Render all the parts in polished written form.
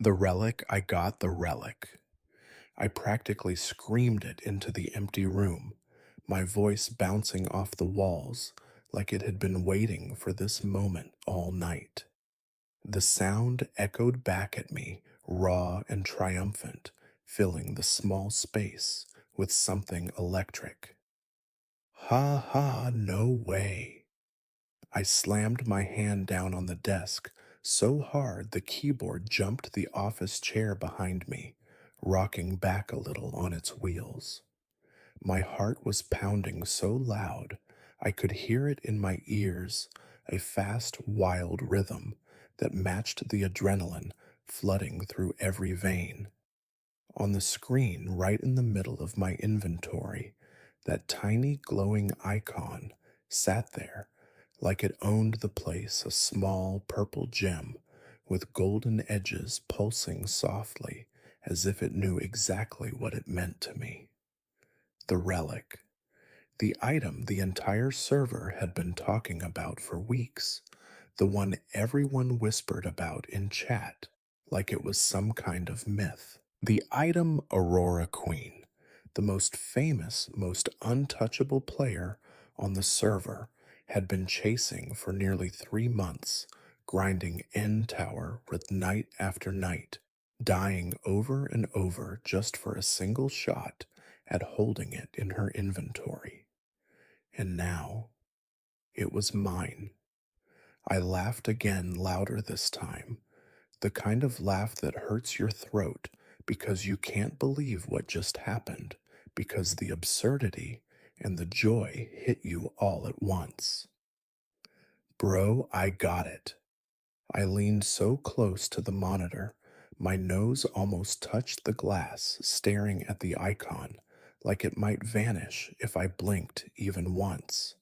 The relic, I got the relic. I practically screamed it into the empty room, my voice bouncing off the walls like it had been waiting for this moment all night. The sound echoed back at me, raw and triumphant, filling the small space with something electric. Ha ha, no way. I slammed my hand down on the desk so hard the keyboard jumped the office chair behind me, rocking back a little on its wheels. My heart was pounding so loud I could hear it in my ears, a fast, wild rhythm that matched the adrenaline flooding through every vein. On the screen, right in the middle of my inventory, that tiny glowing icon sat there like it owned the place, a small purple gem with golden edges pulsing softly as if it knew exactly what it meant to me. The relic, the item the entire server had been talking about for weeks, the one everyone whispered about in chat like it was some kind of myth. The item Aurora Queen, the most famous, most untouchable player on the server, had been chasing for nearly 3 months, grinding N Tower with night after night, dying over and over just for a single shot at holding it in her inventory. And now it was mine. I laughed again, louder this time, the kind of laugh that hurts your throat because you can't believe what just happened, because the absurdity and the joy hit you all at once. Bro, I got it. I leaned so close to the monitor, my nose almost touched the glass, staring at the icon like it might vanish if I blinked even once.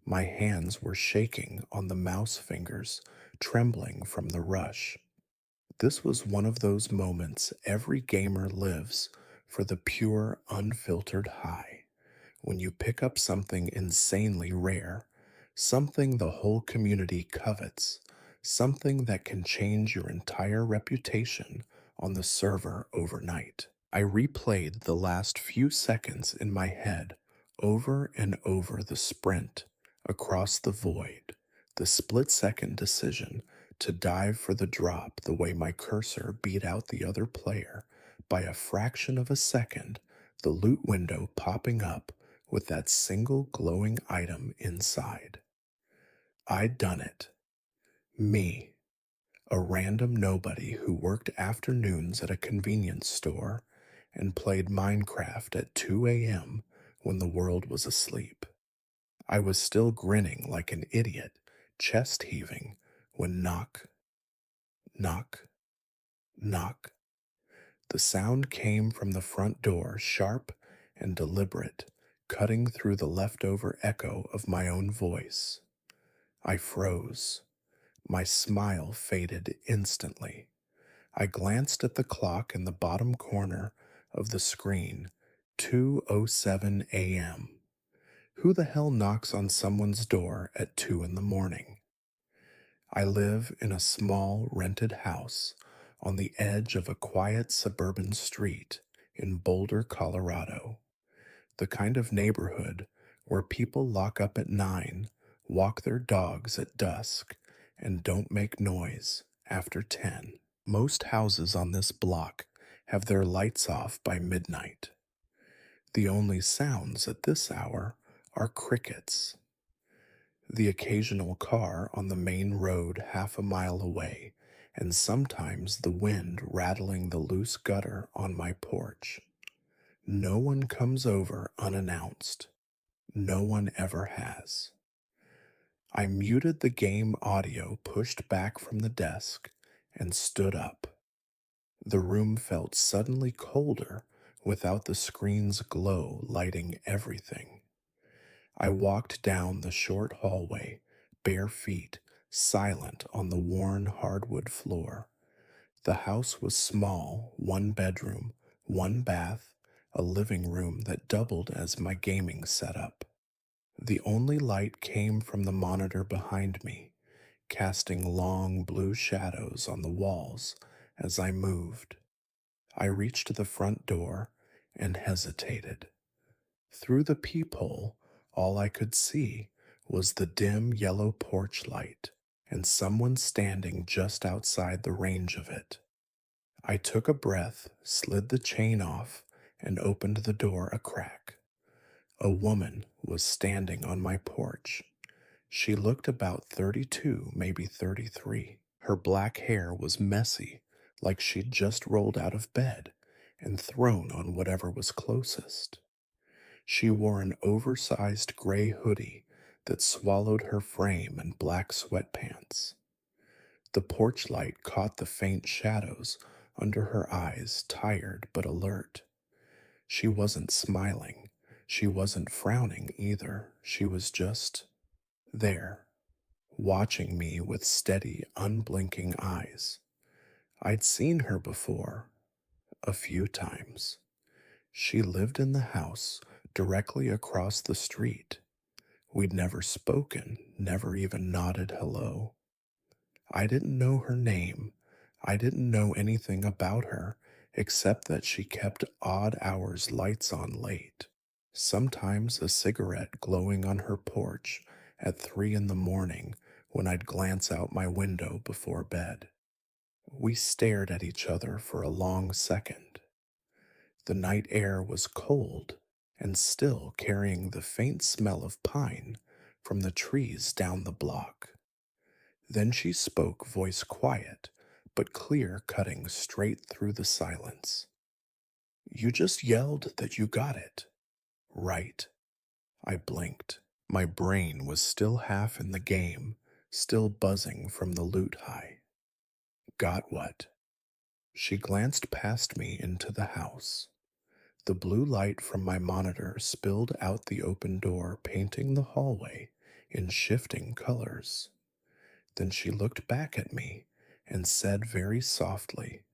My hands were shaking on the mouse fingers, trembling from the rush. This was one of those moments every gamer lives for, the pure, unfiltered high. When you pick up something insanely rare, something the whole community covets, something that can change your entire reputation on the server overnight. I replayed the last few seconds in my head, over and over, the sprint across the void, the split-second decision to dive for the drop the way my cursor beat out the other player by a fraction of a second, the loot window popping up with that single glowing item inside. I'd done it. Me, a random nobody who worked afternoons at a convenience store and played Minecraft at 2 a.m. when the world was asleep. I was still grinning like an idiot, chest heaving, when knock, knock, knock. The sound came from the front door, sharp and deliberate, cutting through the leftover echo of my own voice. I froze. My smile faded instantly. I glanced at the clock in the bottom corner of the screen. 2:07 a.m. Who the hell knocks on someone's door at 2 in the morning? I live in a small rented house on the edge of a quiet suburban street in Boulder, Colorado, the kind of neighborhood where people lock up at 9, walk their dogs at dusk, and don't make noise after 10. Most houses on this block have their lights off by midnight. The only sounds at this hour are crickets, the occasional car on the main road half a mile away, and sometimes the wind rattling the loose gutter on my porch. No one comes over unannounced. No one ever has. I muted the game audio pushed back from the desk and stood up. The room felt suddenly colder without the screen's glow lighting everything. I walked down the short hallway, bare feet, silent on the worn hardwood floor. The house was small, one bedroom, one bath, a living room that doubled as my gaming setup. The only light came from the monitor behind me, casting long blue shadows on the walls as I moved. I reached the front door and hesitated. Through the peephole, all I could see was the dim yellow porch light and someone standing just outside the range of it. I took a breath, slid the chain off, and opened the door a crack. A woman was standing on my porch. She looked about 32, maybe 33. Her black hair was messy, like she'd just rolled out of bed and thrown on whatever was closest. She wore an oversized gray hoodie that swallowed her frame and black sweatpants. The porch light caught the faint shadows under her eyes, tired but alert. She wasn't smiling. She wasn't frowning either. She was just there, watching me with steady, unblinking eyes. I'd seen her before, a few times. She lived in the house directly across the street. We'd never spoken, never even nodded hello. I didn't know her name. I didn't know anything about her except that she kept odd hours lights on late. Sometimes a cigarette glowing on her porch at 3 in the morning when I'd glance out my window before bed. We stared at each other for a long second. The night air was cold and still carrying the faint smell of pine from the trees down the block. Then she spoke, voice quiet, but clear, cutting straight through the silence. You just yelled that you got it. Right. I blinked. My brain was still half in the game, still buzzing from the loot high. Got what? She glanced past me into the house. The blue light from my monitor spilled out the open door, painting the hallway in shifting colors. Then she looked back at me and said very softly,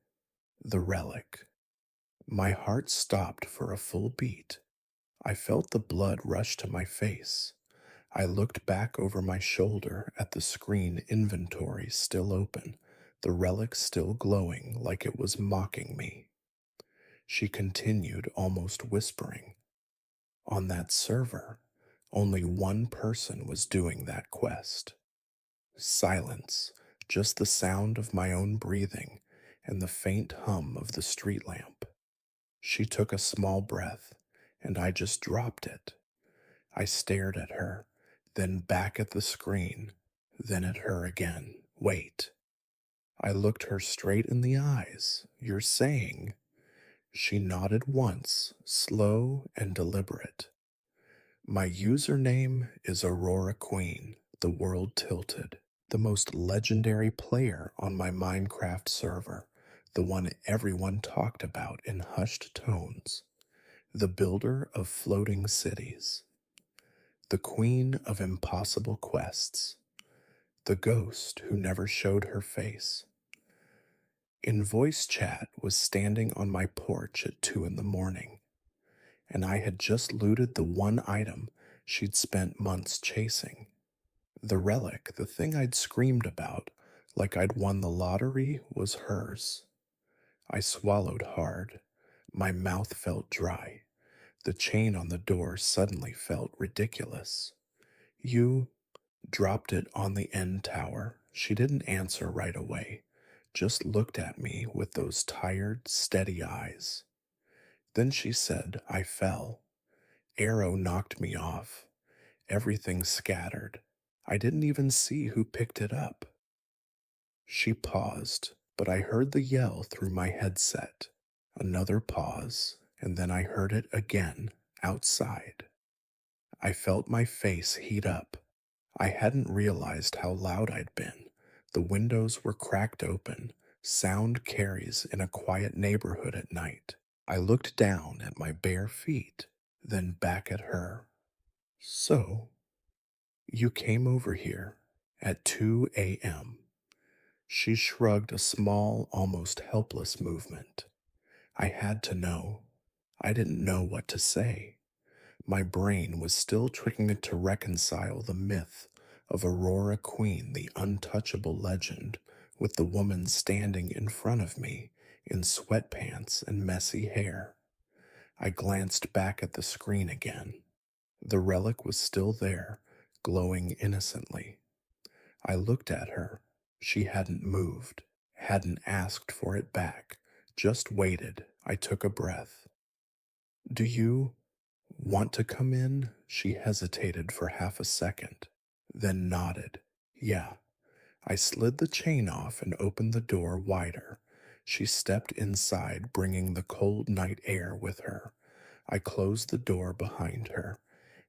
"The relic." My heart stopped for a full beat. I felt the blood rush to my face. I looked back over my shoulder at the screen inventory still open, the relic still glowing like it was mocking me. She continued, almost whispering, "On that server, only one person was doing that quest." Silence, just the sound of my own breathing and the faint hum of the street lamp. She took a small breath, and I just dropped it. I stared at her, then back at the screen, then at her again. Wait. I looked her straight in the eyes. You're saying? She nodded once, slow and deliberate. My username is Aurora Queen, the world tilted, the most legendary player on my Minecraft server, the one everyone talked about in hushed tones, the builder of floating cities, the queen of impossible quests, the ghost who never showed her face. In voice chat was standing on my porch at 2 in the morning, and I had just looted the one item she'd spent months chasing. The relic, the thing I'd screamed about, like I'd won the lottery, was hers. I swallowed hard. My mouth felt dry. The chain on the door suddenly felt ridiculous. You dropped it on the end tower. She didn't answer right away, just looked at me with those tired, steady eyes. Then she said, I fell. Arrow knocked me off. Everything scattered. I didn't even see who picked it up. She paused, but I heard the yell through my headset. Another pause, and then I heard it again, outside. I felt my face heat up. I hadn't realized how loud I'd been. The windows were cracked open. Sound carries in a quiet neighborhood at night. I looked down at my bare feet, then back at her. So, you came over here at 2 a.m. She shrugged a small, almost helpless movement. I had to know. I didn't know what to say. My brain was still tricking it to reconcile the myth of Aurora Queen, the untouchable legend, with the woman standing in front of me in sweatpants and messy hair. I glanced back at the screen again. The relic was still there, glowing innocently. I looked at her. She hadn't moved, hadn't asked for it back, just waited. I took a breath. Do you want to come in? She hesitated for half a second, then nodded. Yeah. I slid the chain off and opened the door wider. She stepped inside, bringing the cold night air with her. I closed the door behind her,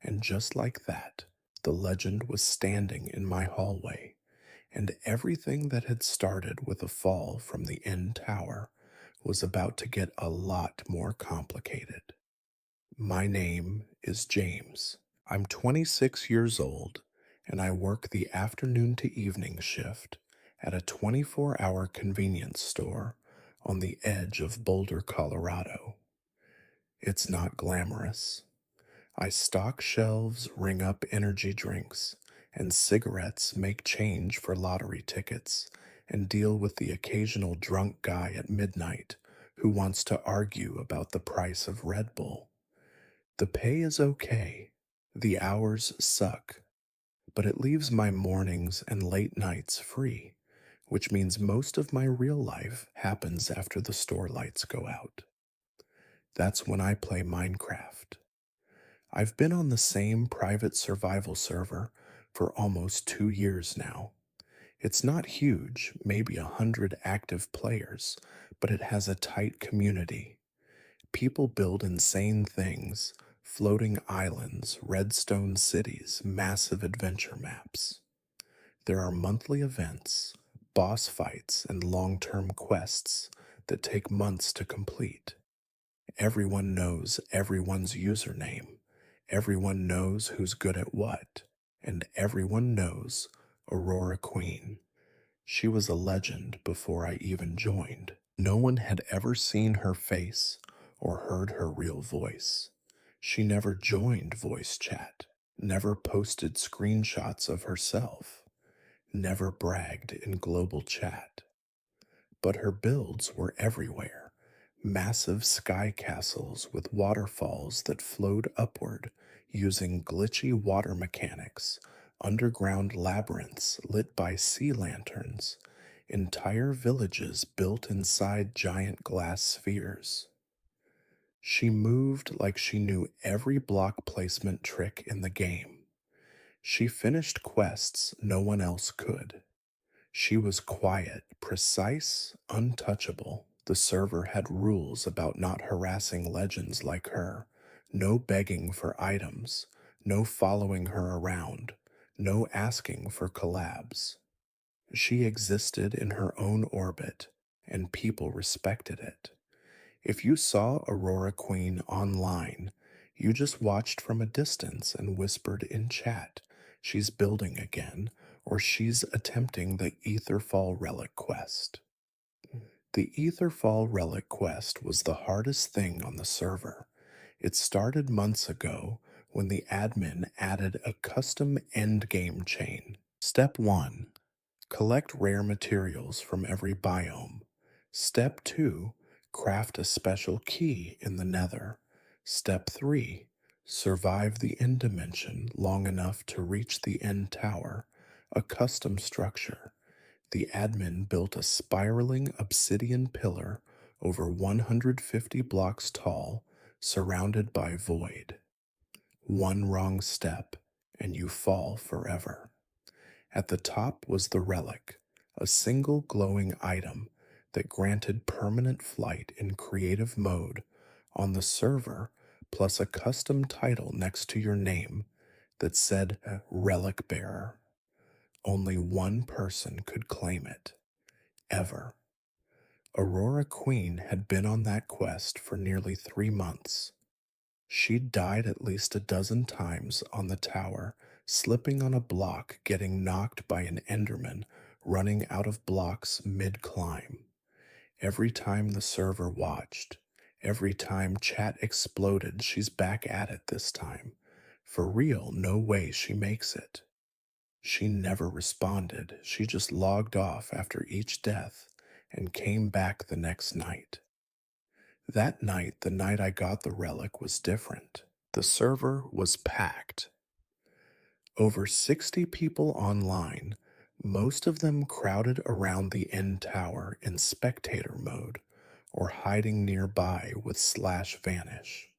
and just like that, the legend was standing in my hallway, and everything that had started with a fall from the end tower was about to get a lot more complicated. My name is James. I'm 26 years old, and I work the afternoon to evening shift at a 24-hour convenience store on the edge of Boulder, Colorado. It's not glamorous. I stock shelves, ring up energy drinks and cigarettes, make change for lottery tickets, and deal with the occasional drunk guy at midnight who wants to argue about the price of Red Bull. The pay is okay. The hours suck, but it leaves my mornings and late nights free, which means most of my real life happens after the store lights go out. That's when I play Minecraft. I've been on the same private survival server for almost 2 years now. It's not huge, maybe 100 active players, but it has a tight community. People build insane things: floating islands, redstone cities, massive adventure maps. There are monthly events, boss fights, and long term quests that take months to complete. Everyone knows everyone's username. Everyone knows who's good at what. And everyone knows Aurora Queen. She was a legend before I even joined. No one had ever seen her face or heard her real voice. She never joined voice chat, never posted screenshots of herself, never bragged in global chat. But her builds were everywhere: massive sky castles with waterfalls that flowed upward using glitchy water mechanics, underground labyrinths lit by sea lanterns, entire villages built inside giant glass spheres. She moved like she knew every block placement trick in the game. She finished quests no one else could. She was quiet, precise, untouchable. The server had rules about not harassing legends like her, no begging for items, no following her around, no asking for collabs. She existed in her own orbit, and people respected it. If you saw Aurora Queen online, you just watched from a distance and whispered in chat, "She's building again," or "She's attempting the Etherfall Relic quest." The Etherfall Relic quest was the hardest thing on the server. It started months ago when the admin added a custom endgame chain. Step 1: collect rare materials from every biome. Step 2: craft a special key in the nether. Step 3: survive the end dimension long enough to reach the end tower, a custom structure. The admin built a spiraling obsidian pillar over 150 blocks tall, surrounded by void. One wrong step, and you fall forever. At the top was the relic, a single glowing item that granted permanent flight in creative mode on the server, plus a custom title next to your name that said Relic Bearer. Only one person could claim it, ever. Aurora Queen had been on that quest for nearly 3 months. She'd died at least a dozen times on the tower, slipping on a block, getting knocked by an Enderman, running out of blocks mid climb. Every time the server watched, every time chat exploded, "She's back at it this time. For real, no way she makes it." She never responded. She just logged off after each death and came back the next night. That night, the night I got the relic, was different. The server was packed. Over 60 people online, most of them crowded around the end tower in spectator mode or hiding nearby with slash vanish.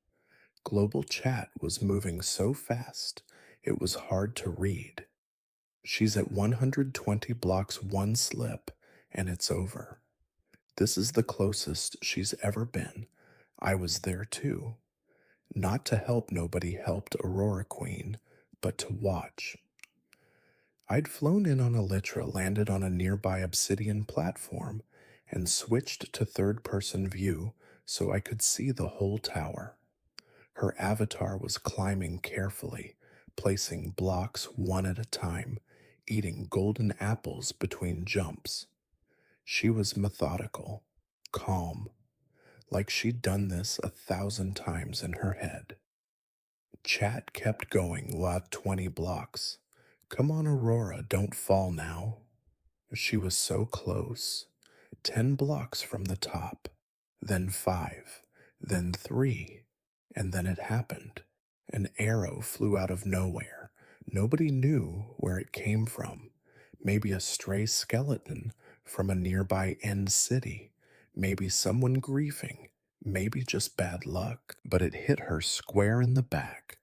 Global chat was moving so fast it was hard to read. She's at 120 blocks one slip and it's over. This is the closest she's ever been. I was there too. Not to help nobody helped Aurora Queen, but to watch. I'd flown in on Elytra, landed on a nearby obsidian platform, and switched to third person view so I could see the whole tower. Her avatar was climbing carefully, placing blocks one at a time, eating golden apples between jumps. She was methodical, calm, like she'd done this 1,000 times in her head. Chat kept going at 20 blocks. Come on, Aurora, don't fall now. She was so close. 10 blocks from the top, then 5, then 3, and then it happened. An arrow flew out of nowhere. Nobody knew where it came from. Maybe a stray skeleton from a nearby end city. Maybe someone grieving. Maybe just bad luck. But it hit her square in the back.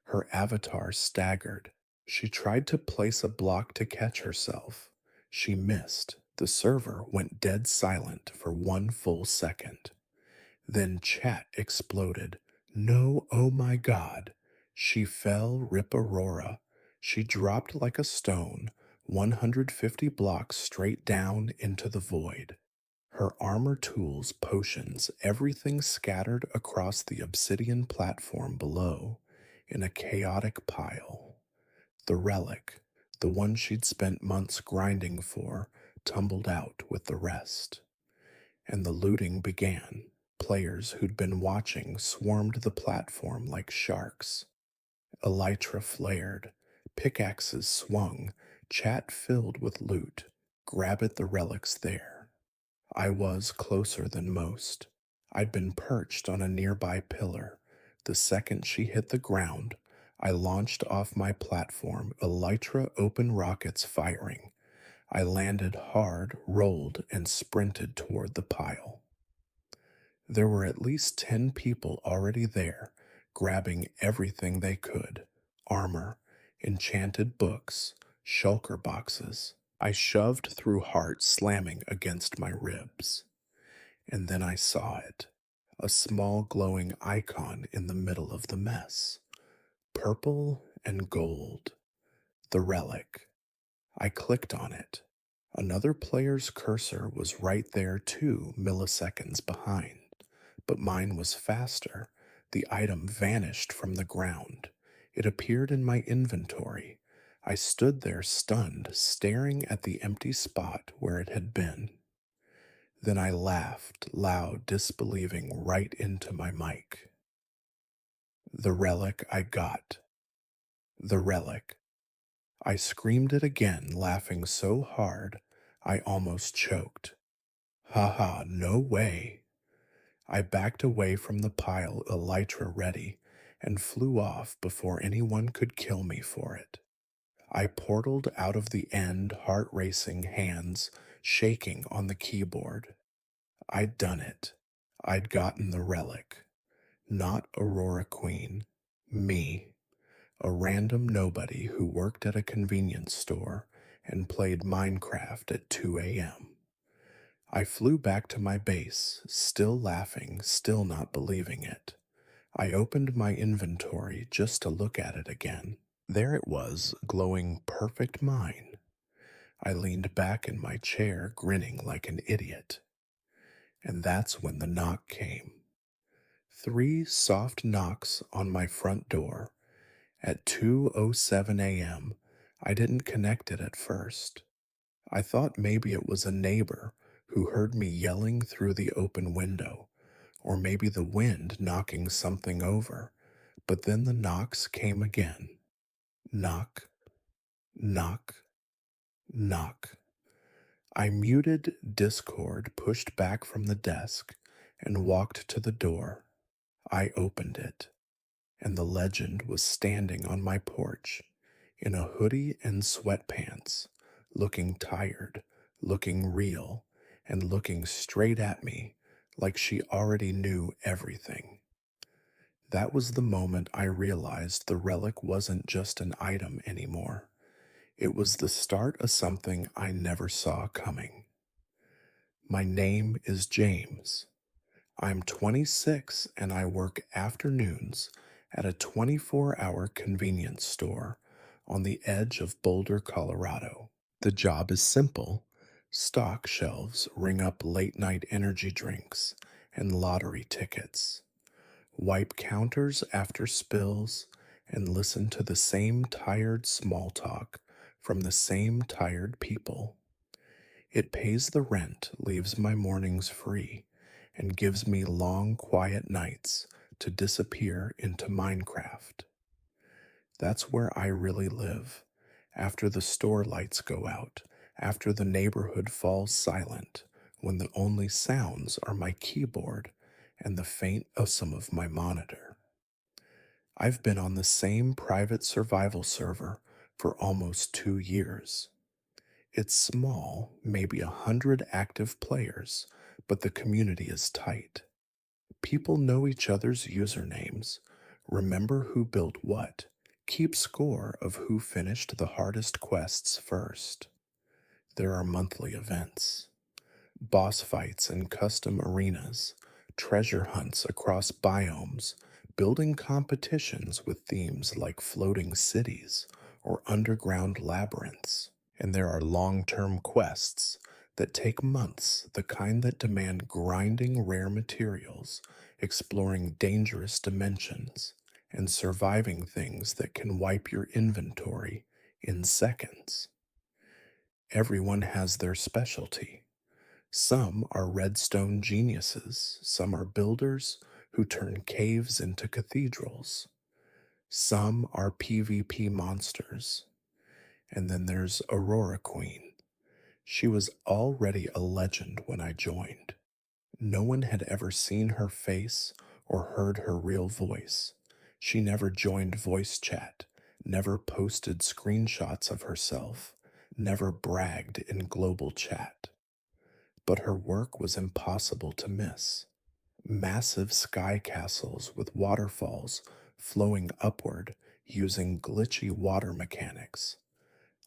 Her avatar staggered. She tried to place a block to catch herself. She missed. The server went dead silent for one full second. Then chat exploded. No, oh my god. She fell, rip Aurora. She dropped like a stone, 150 blocks straight down into the void. Her armor, tools, potions, everything scattered across the obsidian platform below in a chaotic pile. The relic, the one she'd spent months grinding for, tumbled out with the rest. And the looting began. Players who'd been watching swarmed the platform like sharks. Elytra flared. Pickaxes swung. Chat filled with loot. Grab at the relics there. I was closer than most. I'd been perched on a nearby pillar. The second she hit the ground, I launched off my platform, Elytra open rockets firing. I landed hard, rolled, and sprinted toward the pile. There were at least 10 people already there, grabbing everything they could: armor, enchanted books, shulker boxes. I shoved through heart slamming against my ribs. And then I saw it, a small glowing icon in the middle of the mess. Purple and gold. The relic. I clicked on it. Another player's cursor was right there 2 milliseconds behind, but mine was faster. The item vanished from the ground. It appeared in my inventory. I stood there stunned, staring at the empty spot where it had been. Then I laughed, loud, disbelieving, right into my mic. The relic I got. The relic. I screamed it again, laughing so hard I almost choked. Haha, no way. I backed away from the pile, elytra ready, and flew off before anyone could kill me for it. I portaled out of the end, heart racing, hands shaking on the keyboard. I'd done it. I'd gotten the relic. Not Aurora Queen. Me. A random nobody who worked at a convenience store and played Minecraft at 2 a.m. I flew back to my base, still laughing, still not believing it. I opened my inventory just to look at it again. There it was, glowing perfect mine. I leaned back in my chair, grinning like an idiot. And that's when the knock came. 3 soft knocks on my front door. At 2:07 a.m., I didn't connect it at first. I thought maybe it was a neighbor who heard me yelling through the open window, or maybe the wind knocking something over. But then the knocks came again. Knock, Knock, knock. I muted Discord, pushed back from the desk, and walked to the door. I opened it, and the legend was standing on my porch in a hoodie and sweatpants, looking tired, looking real, and looking straight at me like she already knew everything. That was the moment I realized the relic wasn't just an item anymore. It was the start of something I never saw coming. My name is James. I'm 26 and I work afternoons at a 24-hour convenience store on the edge of Boulder, Colorado. The job is simple. Stock shelves ring up late night energy drinks and lottery tickets. Wipe counters after spills and listen to the same tired small talk from the same tired people. It pays the rent, leaves my mornings free, and gives me long, quiet nights to disappear into Minecraft. That's where I really live. After the store lights go out, after the neighborhood falls silent, when the only sounds are my keyboard and the faint of some of my monitor. I've been on the same private survival server for almost 2 years. It's small, maybe 100 active players, but the community is tight. People know each other's usernames, remember who built what, keep score of who finished the hardest quests first. There are monthly events, boss fights in custom arenas, treasure hunts across biomes, building competitions with themes like floating cities or underground labyrinths. And there are long term quests that take months, the kind that demand grinding rare materials, exploring dangerous dimensions, and surviving things that can wipe your inventory in seconds. Everyone has their specialty. Some are redstone geniuses, some are builders who turn caves into cathedrals, some are PvP monsters, and then there's Aurora Queen. She was already a legend when I joined. No one had ever seen her face or heard her real voice. She never joined voice chat, never posted screenshots of herself, never bragged in global chat. But her work was impossible to miss. Massive sky castles with waterfalls flowing upward using glitchy water mechanics,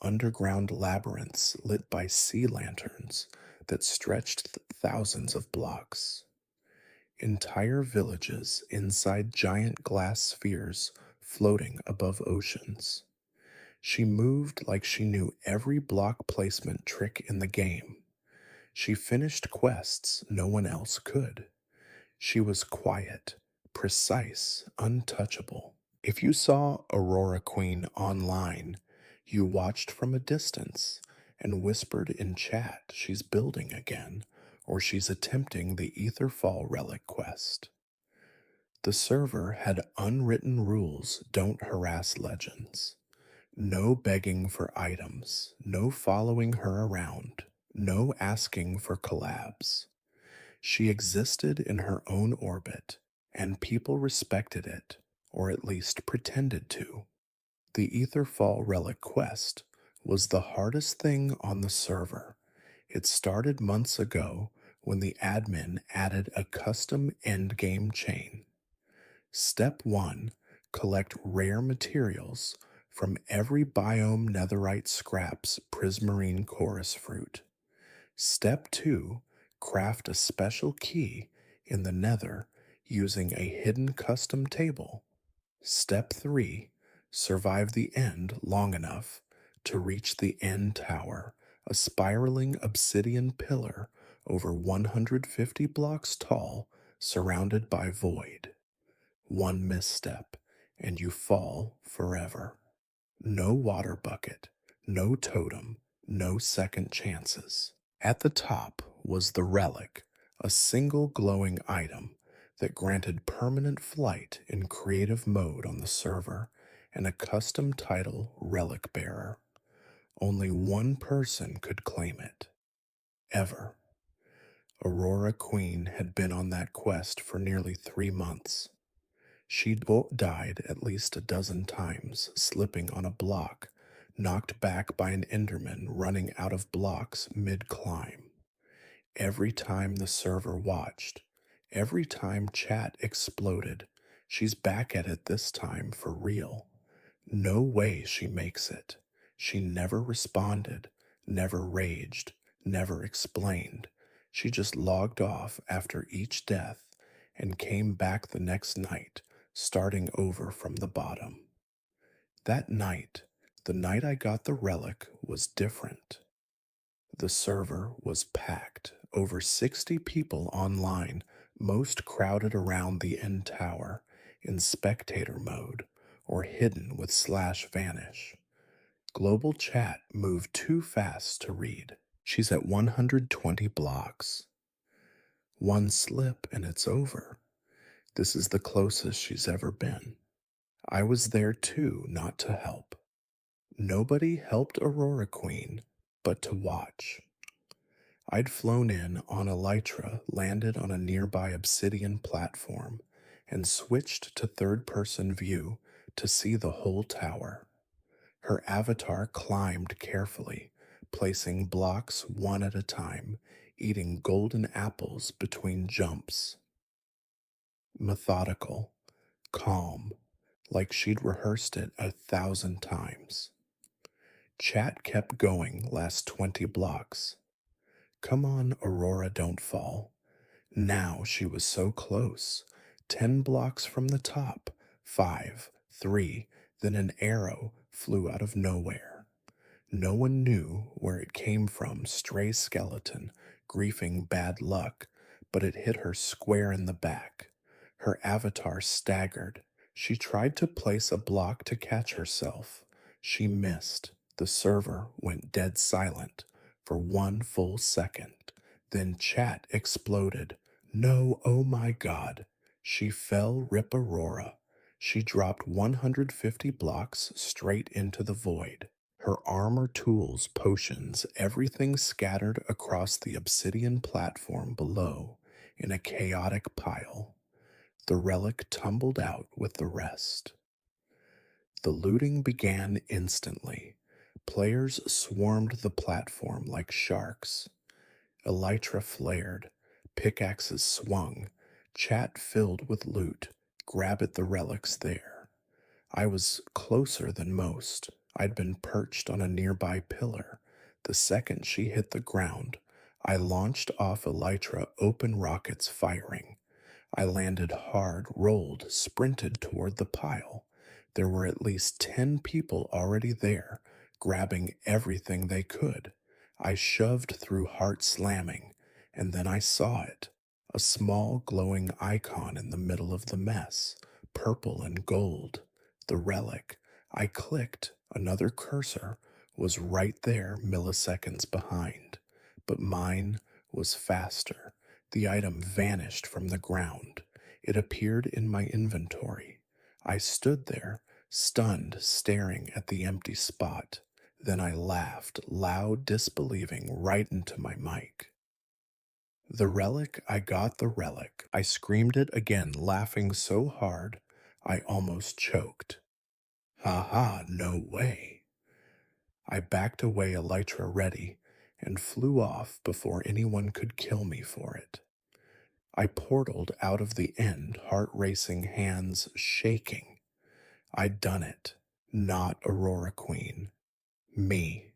underground labyrinths lit by sea lanterns that stretched thousands of blocks, entire villages inside giant glass spheres floating above oceans. She moved like she knew every block placement trick in the game. She finished quests no one else could. She was quiet, precise, untouchable. If you saw Aurora Queen online, you watched from a distance and whispered in chat she's building again or she's attempting the Etherfall Relic quest. The server had unwritten rules: don't harass legends. No begging for items, no following her around, no asking for collabs. She existed in her own orbit, and people respected it, or at least pretended to. The Etherfall Relic quest was the hardest thing on the server. It started months ago when the admin added a custom endgame chain. Step 1: collect rare materials from every biome netherite scraps prismarine chorus fruit. Step 2: craft a special key in the nether using a hidden custom table. Step 3: survive the end long enough to reach the end tower, a spiraling obsidian pillar over 150 blocks tall, surrounded by void. One misstep, and you fall forever. No water bucket, no totem, no second chances. At the top was the Relic, a single glowing item that granted permanent flight in creative mode on the server and a custom title, Relic Bearer. Only one person could claim it, ever. Aurora Queen had been on that quest for nearly 3 months. She'd died at least a dozen times, slipping on a block, knocked back by an Enderman running out of blocks mid climb. Every time the server watched, every time chat exploded, she's back at it this time for real. No way she makes it. She never responded, never raged, never explained. She just logged off after each death and came back the next night, starting over from the bottom. That night, the night I got the relic, was different. The server was packed, over 60 people online, most crowded around the end tower, in spectator mode, or hidden with slash vanish. Global chat moved too fast to read. She's at 120 blocks. One slip and it's over. This is the closest she's ever been. I was there too, not to help. Nobody helped Aurora Queen but to watch. I'd flown in on Elytra, landed on a nearby obsidian platform, and switched to third person view to see the whole tower. Her avatar climbed carefully, placing blocks one at a time, eating golden apples between jumps. Methodical, calm, like she'd rehearsed it 1,000 times. Chat kept going last 20 blocks. Come on, Aurora, don't fall. Now she was so close. 10 blocks from the top. 5, 3, then an arrow flew out of nowhere. No one knew where it came from, stray skeleton, griefing bad luck, but it hit her square in the back. Her avatar staggered. She tried to place a block to catch herself. She missed. The server went dead silent for 1 full second. Then chat exploded. No, oh my god. She fell rip Aurora. She dropped 150 blocks straight into the void. Her armor, tools, potions, everything scattered across the obsidian platform below in a chaotic pile. The relic tumbled out with the rest. The looting began instantly. Players swarmed the platform like sharks. Elytra flared, pickaxes swung, chat filled with loot. Grab at the relics there. I was closer than most. I'd been perched on a nearby pillar. The second she hit the ground, I launched off Elytra, open rockets firing. I landed hard, rolled, sprinted toward the pile. There were at least 10 people already there, grabbing everything they could. I shoved through heart slamming, and then I saw it. A small glowing icon in the middle of the mess, purple and gold. The relic. I clicked. Another cursor was right there, milliseconds behind. But mine was faster. The item vanished from the ground. It appeared in my inventory. I stood there, stunned, staring at the empty spot. Then I laughed, loud, disbelieving, right into my mic. The relic, I got the relic. I screamed it again, laughing so hard I almost choked. Ha ha, no way. I backed away, Elytra ready, and flew off before anyone could kill me for it. I portaled out of the end, heart racing, hands shaking. I'd done it. Not Aurora Queen. Me.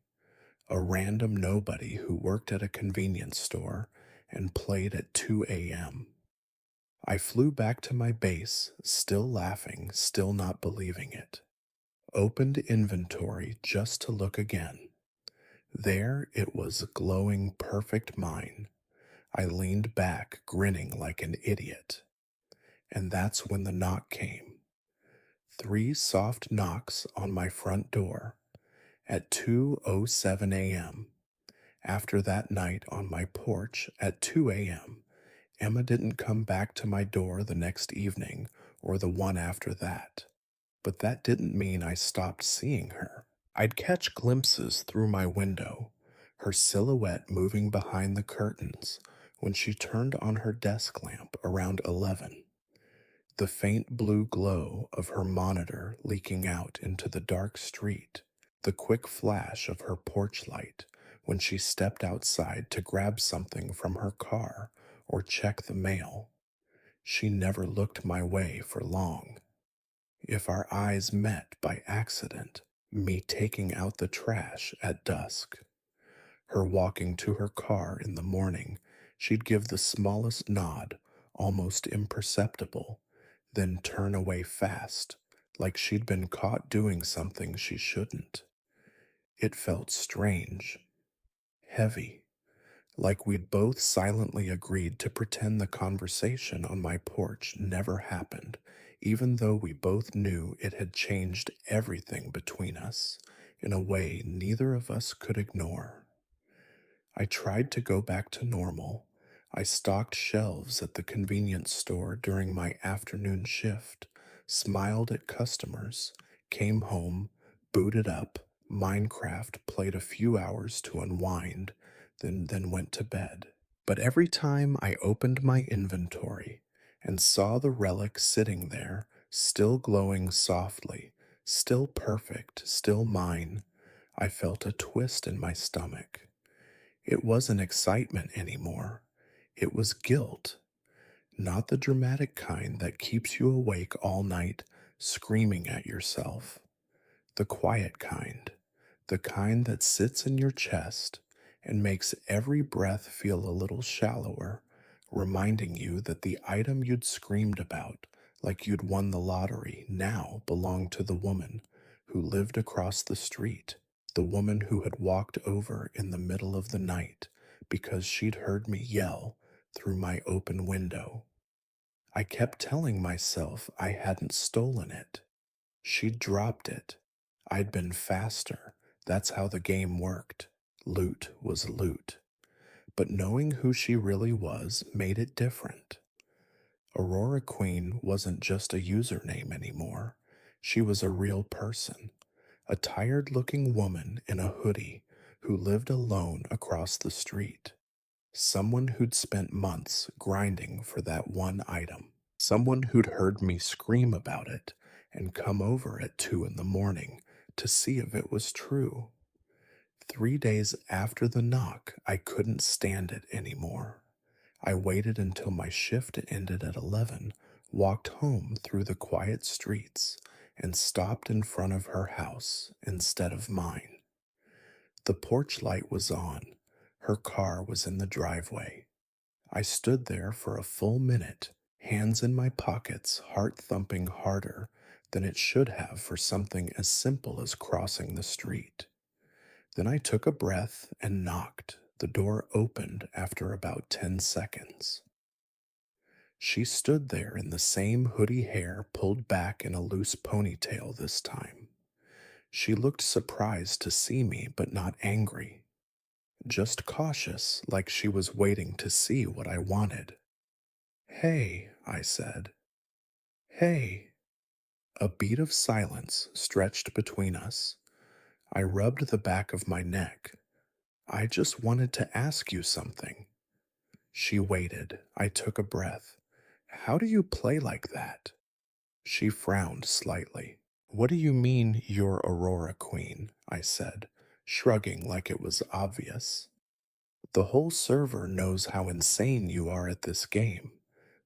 A random nobody who worked at a convenience store and played at 2 a.m. I flew back to my base, still laughing, still not believing it. Opened inventory just to look again. There it was, glowing perfect mine. I leaned back, grinning like an idiot. And that's when the knock came. 3 soft knocks on my front door at 2:07 a.m. After that night on my porch at 2 a.m., Emma didn't come back to my door the next evening or the one after that. But that didn't mean I stopped seeing her. I'd catch glimpses through my window, her silhouette moving behind the curtains when she turned on her desk lamp around 11, the faint blue glow of her monitor leaking out into the dark street, the quick flash of her porch light when she stepped outside to grab something from her car or check the mail. She never looked my way for long. If our eyes met by accident, me taking out the trash at dusk, her walking to her car in the morning, she'd give the smallest nod, almost imperceptible, then turn away fast, like she'd been caught doing something she shouldn't. It felt strange, heavy, like we'd both silently agreed to pretend the conversation on my porch never happened, even though we both knew it had changed everything between us in a way neither of us could ignore. I tried to go back to normal. I stocked shelves at the convenience store during my afternoon shift, smiled at customers, came home, booted up, Minecraft, played a few hours to unwind, then went to bed. But every time I opened my inventory and saw the relic sitting there, still glowing softly, still perfect, still mine, I felt a twist in my stomach. It wasn't excitement anymore. It was guilt, not the dramatic kind that keeps you awake all night screaming at yourself. The quiet kind, the kind that sits in your chest and makes every breath feel a little shallower, reminding you that the item you'd screamed about, like you'd won the lottery, now belonged to the woman who lived across the street, the woman who had walked over in the middle of the night because she'd heard me yell through my open window. I kept telling myself I hadn't stolen it. She'd dropped it. I'd been faster. That's how the game worked. Loot was loot. But knowing who she really was made it different. Aurora Queen wasn't just a username anymore. She was a real person, a tired looking woman in a hoodie who lived alone across the street. Someone who'd spent months grinding for that one item. Someone who'd heard me scream about it and come over at 2 in the morning to see if it was true. 3 days after the knock, I couldn't stand it anymore. I waited until my shift ended at 11, walked home through the quiet streets, and stopped in front of her house instead of mine. The porch light was on. Her car was in the driveway. I stood there for a full minute, hands in my pockets, heart thumping harder than it should have for something as simple as crossing the street. Then I took a breath and knocked. The door opened after about 10 seconds. She stood there in the same hoodie hair pulled back in a loose ponytail this time. She looked surprised to see me, but not angry. Just cautious, like she was waiting to see what I wanted. "Hey," I said. "Hey." A beat of silence stretched between us. I rubbed the back of my neck. "I just wanted to ask you something." She waited. I took a breath. "How do you play like that?" She frowned slightly. "What do you mean you're Aurora Queen?" I said, shrugging like it was obvious. "The whole server knows how insane you are at this game.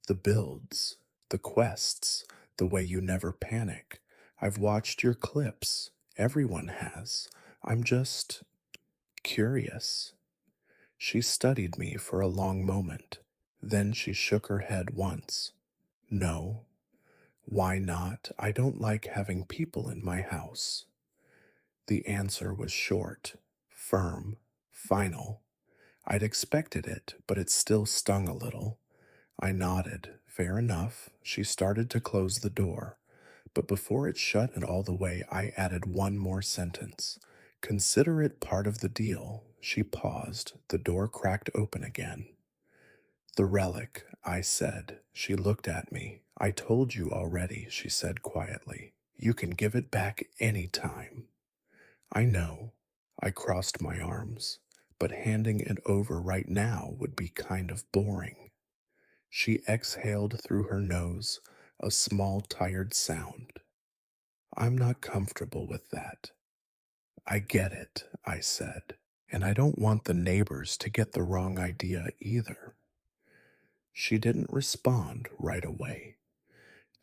The builds, the quests, the way you never panic. I've watched your clips. Everyone has. I'm just curious." She studied me for a long moment. Then she shook her head once. "No. Why not? I don't like having people in my house." The answer was short, firm, final. I'd expected it, but it still stung a little. I nodded. Fair enough. She started to close the door, but before it shut it all the way, I added one more sentence. "Consider it part of the deal." She paused. The door cracked open again. "The relic," I said. She looked at me. "I told you already," she said quietly. "You can give it back any time." I know. I crossed my arms, but handing it over right now would be kind of boring. She exhaled through her nose, a small, tired sound. I'm not comfortable with that. I get it, I said, and I don't want the neighbors to get the wrong idea either. She didn't respond right away,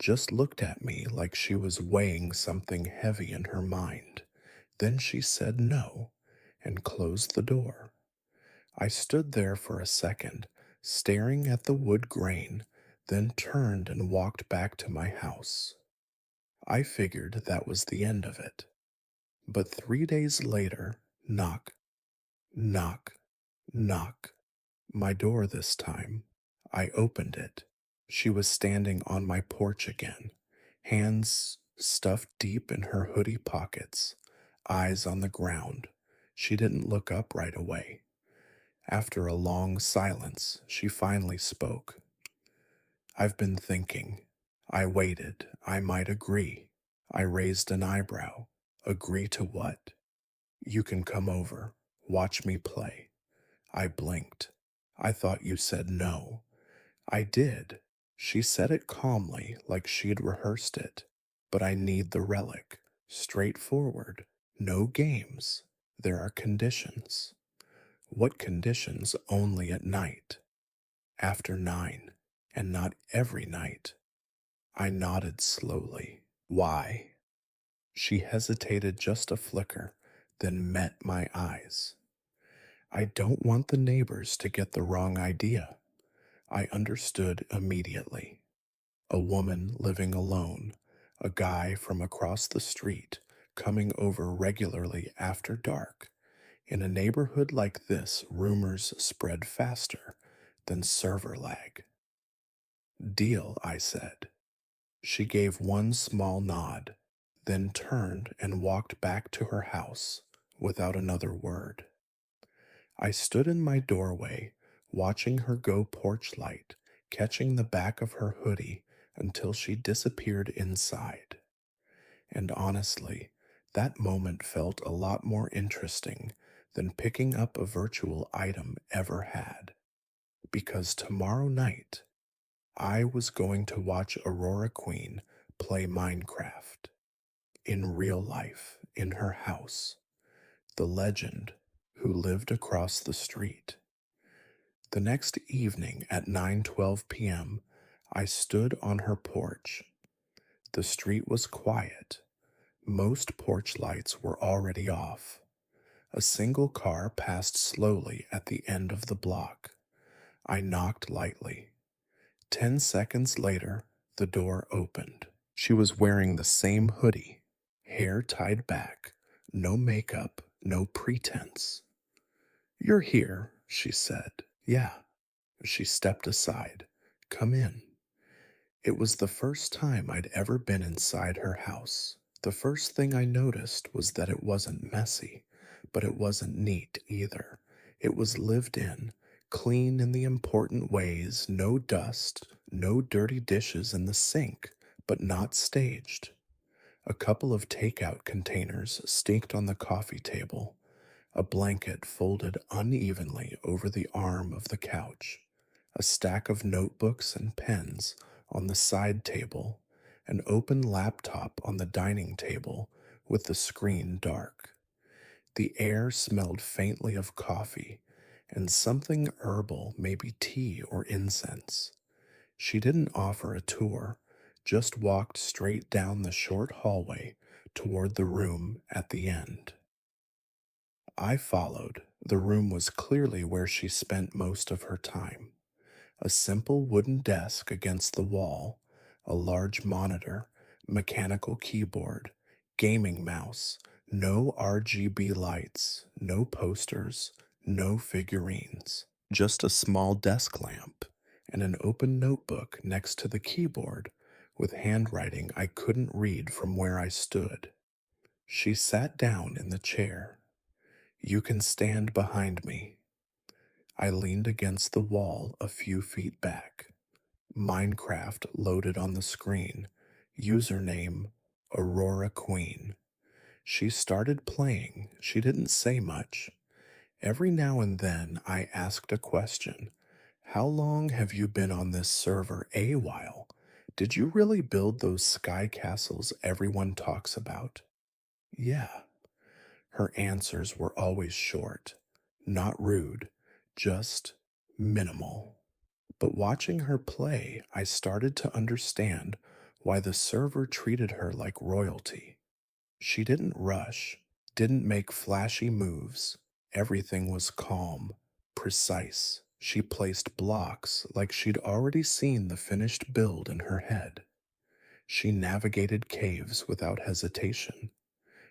just looked at me like she was weighing something heavy in her mind. Then she said no and closed the door. I stood there for a second, staring at the wood grain, then turned and walked back to my house. I figured that was the end of it. But 3 days later, knock, knock, knock. My door this time. I opened it. She was standing on my porch again, hands stuffed deep in her hoodie pockets, eyes on the ground. She didn't look up right away. After a long silence, she finally spoke. I've been thinking. I waited. I might agree. I raised an eyebrow. Agree to what? You can come over. Watch me play. I blinked. I thought you said no. I did. She said it calmly, like she'd rehearsed it. But I need the relic. Straightforward. No games. There are conditions. What conditions? Only at night. After 9. And not every night. I nodded slowly. Why? She hesitated just a flicker, then met my eyes. I don't want the neighbors to get the wrong idea. I understood immediately. A woman living alone, a guy from across the street coming over regularly after dark. In a neighborhood like this, rumors spread faster than server lag. Deal, I said. She gave one small nod, then turned and walked back to her house without another word. I stood in my doorway, watching her go porch light, catching the back of her hoodie until she disappeared inside. And honestly, that moment felt a lot more interesting than picking up a virtual item ever had. Because tomorrow night, I was going to watch Aurora Queen play Minecraft. In real life, in her house. The legend who lived across the street. The next evening at 9:12 p.m., I stood on her porch. The street was quiet. Most porch lights were already off. A single car passed slowly at the end of the block. I knocked lightly. 10 seconds later, the door opened. She was wearing the same hoodie, hair tied back, no makeup, no pretense. You're here, she said. Yeah. She stepped aside. Come in. It was the first time I'd ever been inside her house. The first thing I noticed was that it wasn't messy, but it wasn't neat either. It was lived in, clean in the important ways, no dust, no dirty dishes in the sink, but not staged. A couple of takeout containers staked on the coffee table, a blanket folded unevenly over the arm of the couch, a stack of notebooks and pens on the side table, an open laptop on the dining table with the screen dark. The air smelled faintly of coffee and something herbal, maybe tea or incense. She didn't offer a tour, just walked straight down the short hallway toward the room at the end. I followed. The room was clearly where she spent most of her time. A simple wooden desk against the wall, a large monitor, mechanical keyboard, gaming mouse, no RGB lights, no posters, no figurines, just a small desk lamp and an open notebook next to the keyboard with handwriting I couldn't read from where I stood. She sat down in the chair. You can stand behind me. I leaned against the wall a few feet back. Minecraft loaded on the screen. Username Aurora Queen. She started playing. She didn't say much. Every now and then I asked a question. How long have you been on this server? A while. Did you really build those sky castles everyone talks about? Yeah. Her answers were always short, not rude, just minimal. But watching her play, I started to understand why the server treated her like royalty. She didn't rush, didn't make flashy moves. Everything was calm, precise. She placed blocks like she'd already seen the finished build in her head. She navigated caves without hesitation.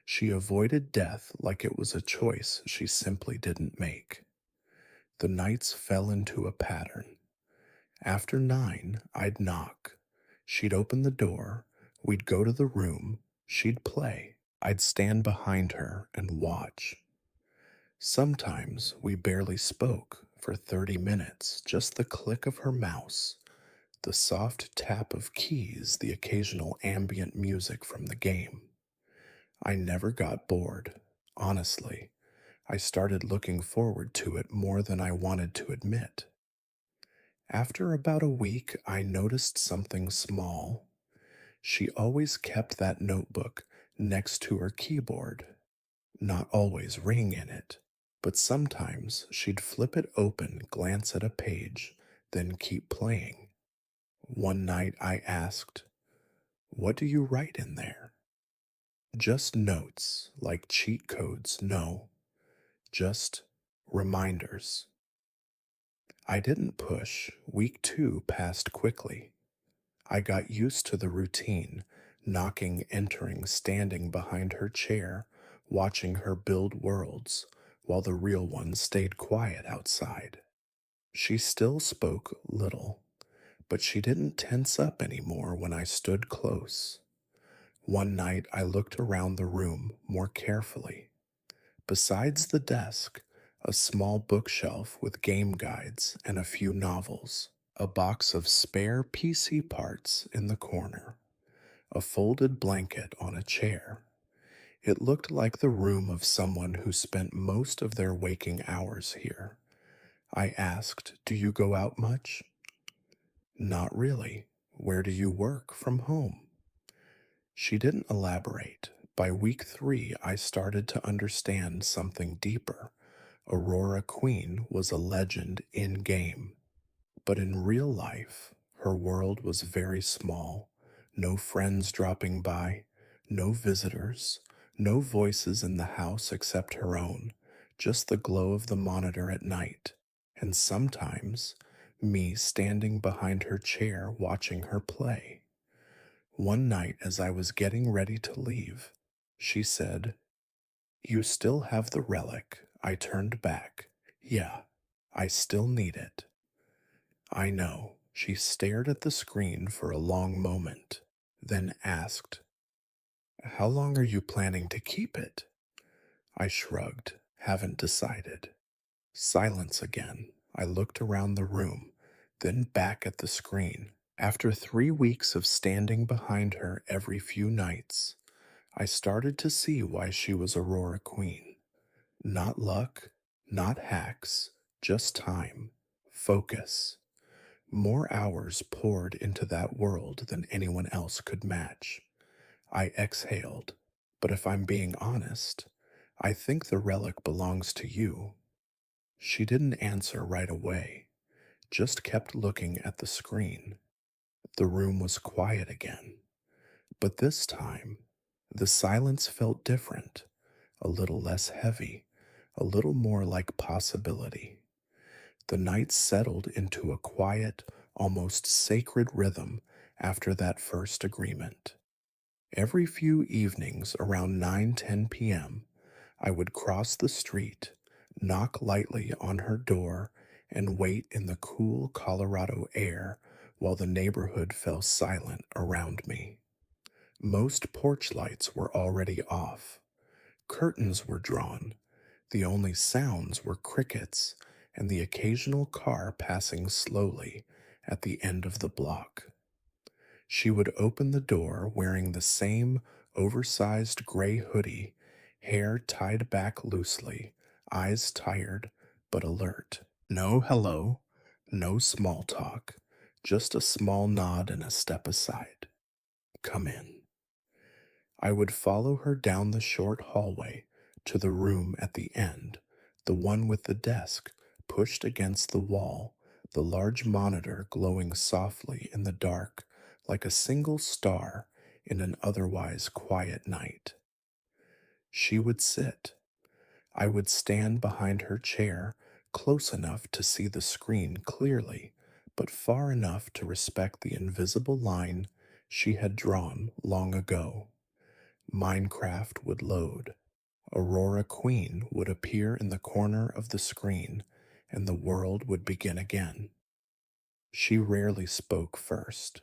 She avoided death like it was a choice she simply didn't make. The nights fell into a pattern. After 9, I'd knock. She'd open the door. We'd go to the room. She'd play. I'd stand behind her and watch. Sometimes we barely spoke for 30 minutes, just the click of her mouse, the soft tap of keys, the occasional ambient music from the game. I never got bored. Honestly, I started looking forward to it more than I wanted to admit. After about a week, I noticed something small. She always kept that notebook next to her keyboard, not always ring in it, but sometimes she'd flip it open, glance at a page, then keep playing. One night I asked, "What do you write in there?" Just notes, like cheat codes, no, just reminders. I didn't push. Week 2 passed quickly. I got used to the routine, knocking, entering, standing behind her chair, watching her build worlds, while the real one stayed quiet outside. She still spoke little, but she didn't tense up anymore when I stood close. One night I looked around the room more carefully. Besides the desk, a small bookshelf with game guides and a few novels, a box of spare PC parts in the corner, a folded blanket on a chair. It looked like the room of someone who spent most of their waking hours here. I asked, "Do you go out much?" "Not really. Where do you work from home?" She didn't elaborate. By week 3, I started to understand something deeper. Aurora Queen was a legend in game. But in real life, her world was very small. No friends dropping by, no visitors, no voices in the house except her own, just the glow of the monitor at night, and sometimes me standing behind her chair watching her play. One night, as I was getting ready to leave, she said, "You still have the relic." I turned back. "Yeah, I still need it." I know. She stared at the screen for a long moment, then asked, "How long are you planning to keep it?" I shrugged, "Haven't decided." Silence again. I looked around the room, then back at the screen. After 3 weeks of standing behind her every few nights, I started to see why she was Aurora Queen. Not luck, not hacks, just time, focus. More hours poured into that world than anyone else could match. I exhaled. "But if I'm being honest, I think the relic belongs to you." She didn't answer right away, just kept looking at the screen. The room was quiet again. But this time, the silence felt different, a little less heavy, a little more like possibility. The night settled into a quiet, almost sacred rhythm after that first agreement. Every few evenings around 9:10 p.m., I would cross the street, knock lightly on her door, and wait in the cool Colorado air while the neighborhood fell silent around me. Most porch lights were already off. Curtains were drawn. The only sounds were crickets and the occasional car passing slowly at the end of the block. She would open the door wearing the same oversized gray hoodie hair tied back loosely, eyes tired but alert. No hello, no small talk, just a small nod and a step aside. Come in. I would follow her down the short hallway to the room at the end, the one with the desk pushed against the wall, the large monitor glowing softly in the dark like a single star in an otherwise quiet night. She would sit. I would stand behind her chair, close enough to see the screen clearly, but far enough to respect the invisible line she had drawn long ago. Minecraft would load. Aurora Queen would appear in the corner of the screen, and the world would begin again. She rarely spoke first.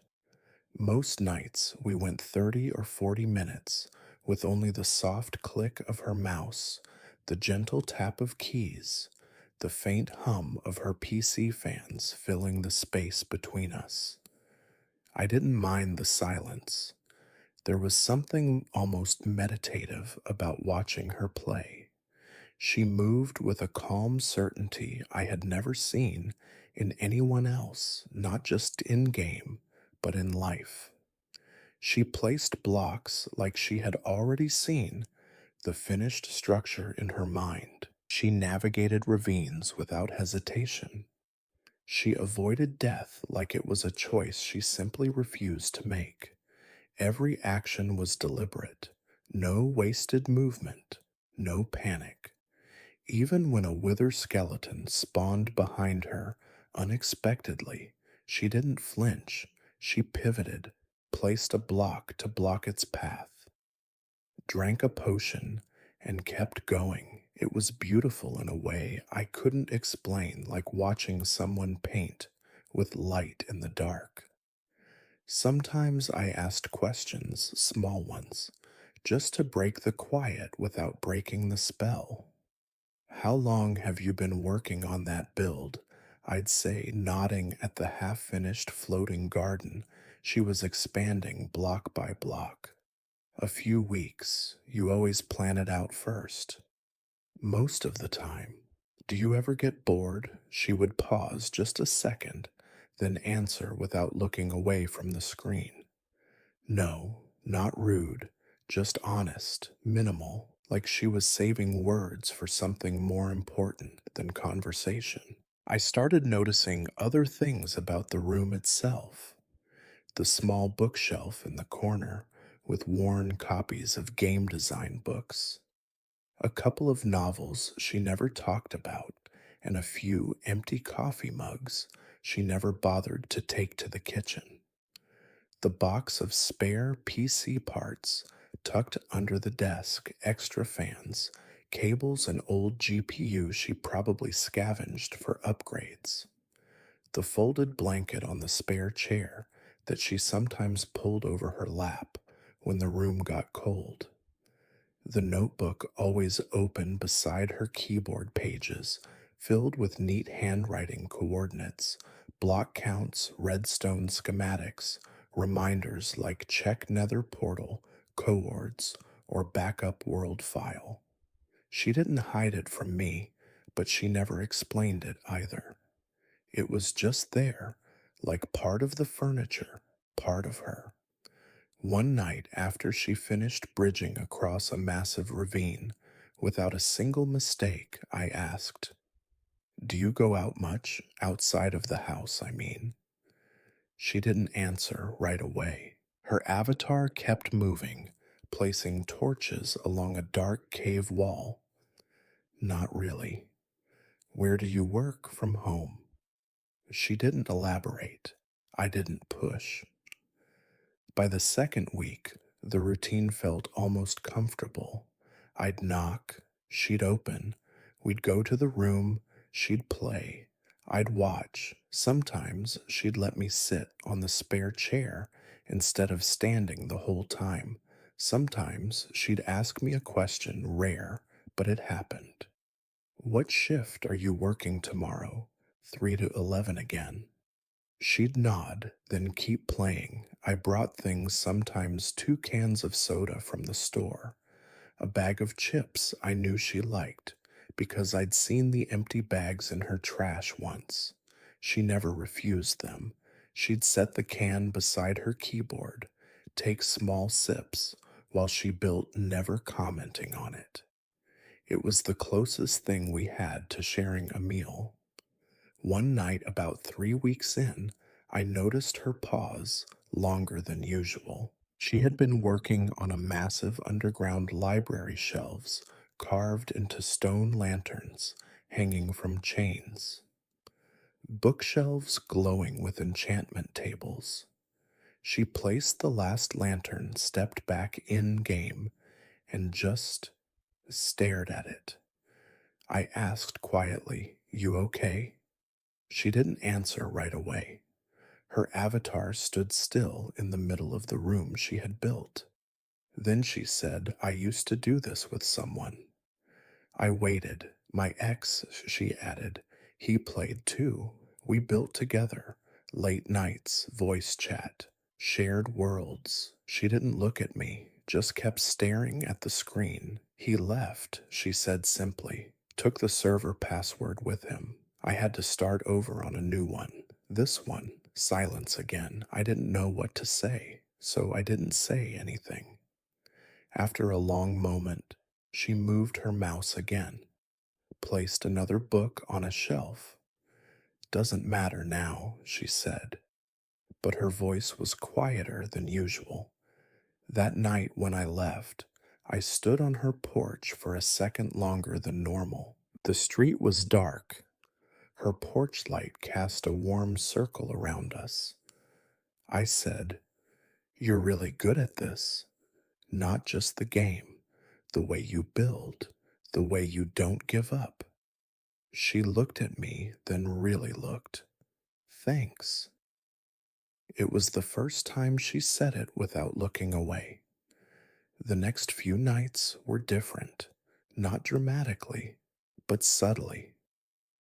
Most nights we went 30 or 40 minutes with only the soft click of her mouse, the gentle tap of keys, the faint hum of her PC fans filling the space between us. I didn't mind the silence. There was something almost meditative about watching her play. She moved with a calm certainty I had never seen in anyone else, not just in game, but in life. She placed blocks like she had already seen the finished structure in her mind. She navigated ravines without hesitation. She avoided death like it was a choice she simply refused to make. Every action was deliberate, no wasted movement, no panic. Even when a wither skeleton spawned behind her unexpectedly, she didn't flinch. She pivoted, placed a block to block its path, drank a potion, and kept going. It was beautiful in a way I couldn't explain, like watching someone paint with light in the dark. Sometimes I asked questions, small ones, just to break the quiet without breaking the spell. How long have you been working on that build? I'd say, nodding at the half finished floating garden she was expanding block by block. A few weeks. You always plan it out first. Most of the time. Do you ever get bored? She would pause just a second, then answer without looking away from the screen. No, not rude, just honest, minimal, like she was saving words for something more important than conversation. I started noticing other things about the room itself. The small bookshelf in the corner with worn copies of game design books, a couple of novels she never talked about, and a few empty coffee mugs she never bothered to take to the kitchen. The box of spare PC parts tucked under the desk, extra fans, cables, and old GPU she probably scavenged for upgrades. The folded blanket on the spare chair that she sometimes pulled over her lap when the room got cold. The notebook always open beside her keyboard pages, filled with neat handwriting coordinates, block counts, redstone schematics, reminders like check nether portal, coords, or backup world file. She didn't hide it from me, but she never explained it either. It was just there, like part of the furniture, part of her. One night after she finished bridging across a massive ravine, without a single mistake, I asked, "Do you go out much? Outside of the house, I mean." She didn't answer right away. Her avatar kept moving, placing torches along a dark cave wall. Not really. Where do you work from home? She didn't elaborate. I didn't push. By the second week, the routine felt almost comfortable. I'd knock, she'd open, we'd go to the room, she'd play, I'd watch. Sometimes she'd let me sit on the spare chair instead of standing the whole time. Sometimes she'd ask me a question, rare, but it happened. What shift are you working tomorrow? 3 to 11 again. She'd nod, then keep playing. I brought things, sometimes 2 cans of soda from the store, A bag of chips I knew she liked because I'd seen the empty bags in her trash once. She never refused them. She'd set the can beside her keyboard, take small sips while she built, never commenting on it. It was the closest thing we had to sharing a meal. One night, about 3 weeks in, I noticed her pause longer than usual. She had been working on a massive underground library shelves carved into stone lanterns hanging from chains, bookshelves glowing with enchantment tables. She placed the last lantern, stepped back in game, and just stared at it. I asked quietly, "You okay?" She didn't answer right away. Her avatar stood still in the middle of the room she had built. Then she said, "I used to do this with someone." I waited. "My ex," she added. "He played too. We built together. Late nights, voice chat, shared worlds." She didn't look at me, just kept staring at the screen. "He left," she said simply. "Took the server password with him. I had to start over on a new one. This one." Silence again. I didn't know what to say, so I didn't say anything. After a long moment, she moved her mouse again, placed another book on a shelf. "Doesn't matter now," she said, but her voice was quieter than usual. That night when I left, I stood on her porch for a second longer than normal. The street was dark. Her porch light cast a warm circle around us. I said, "You're really good at this. Not just the game, the way you build, the way you don't give up." She looked at me, then really looked. "Thanks." It was the first time she said it without looking away. The next few nights were different, not dramatically, but subtly.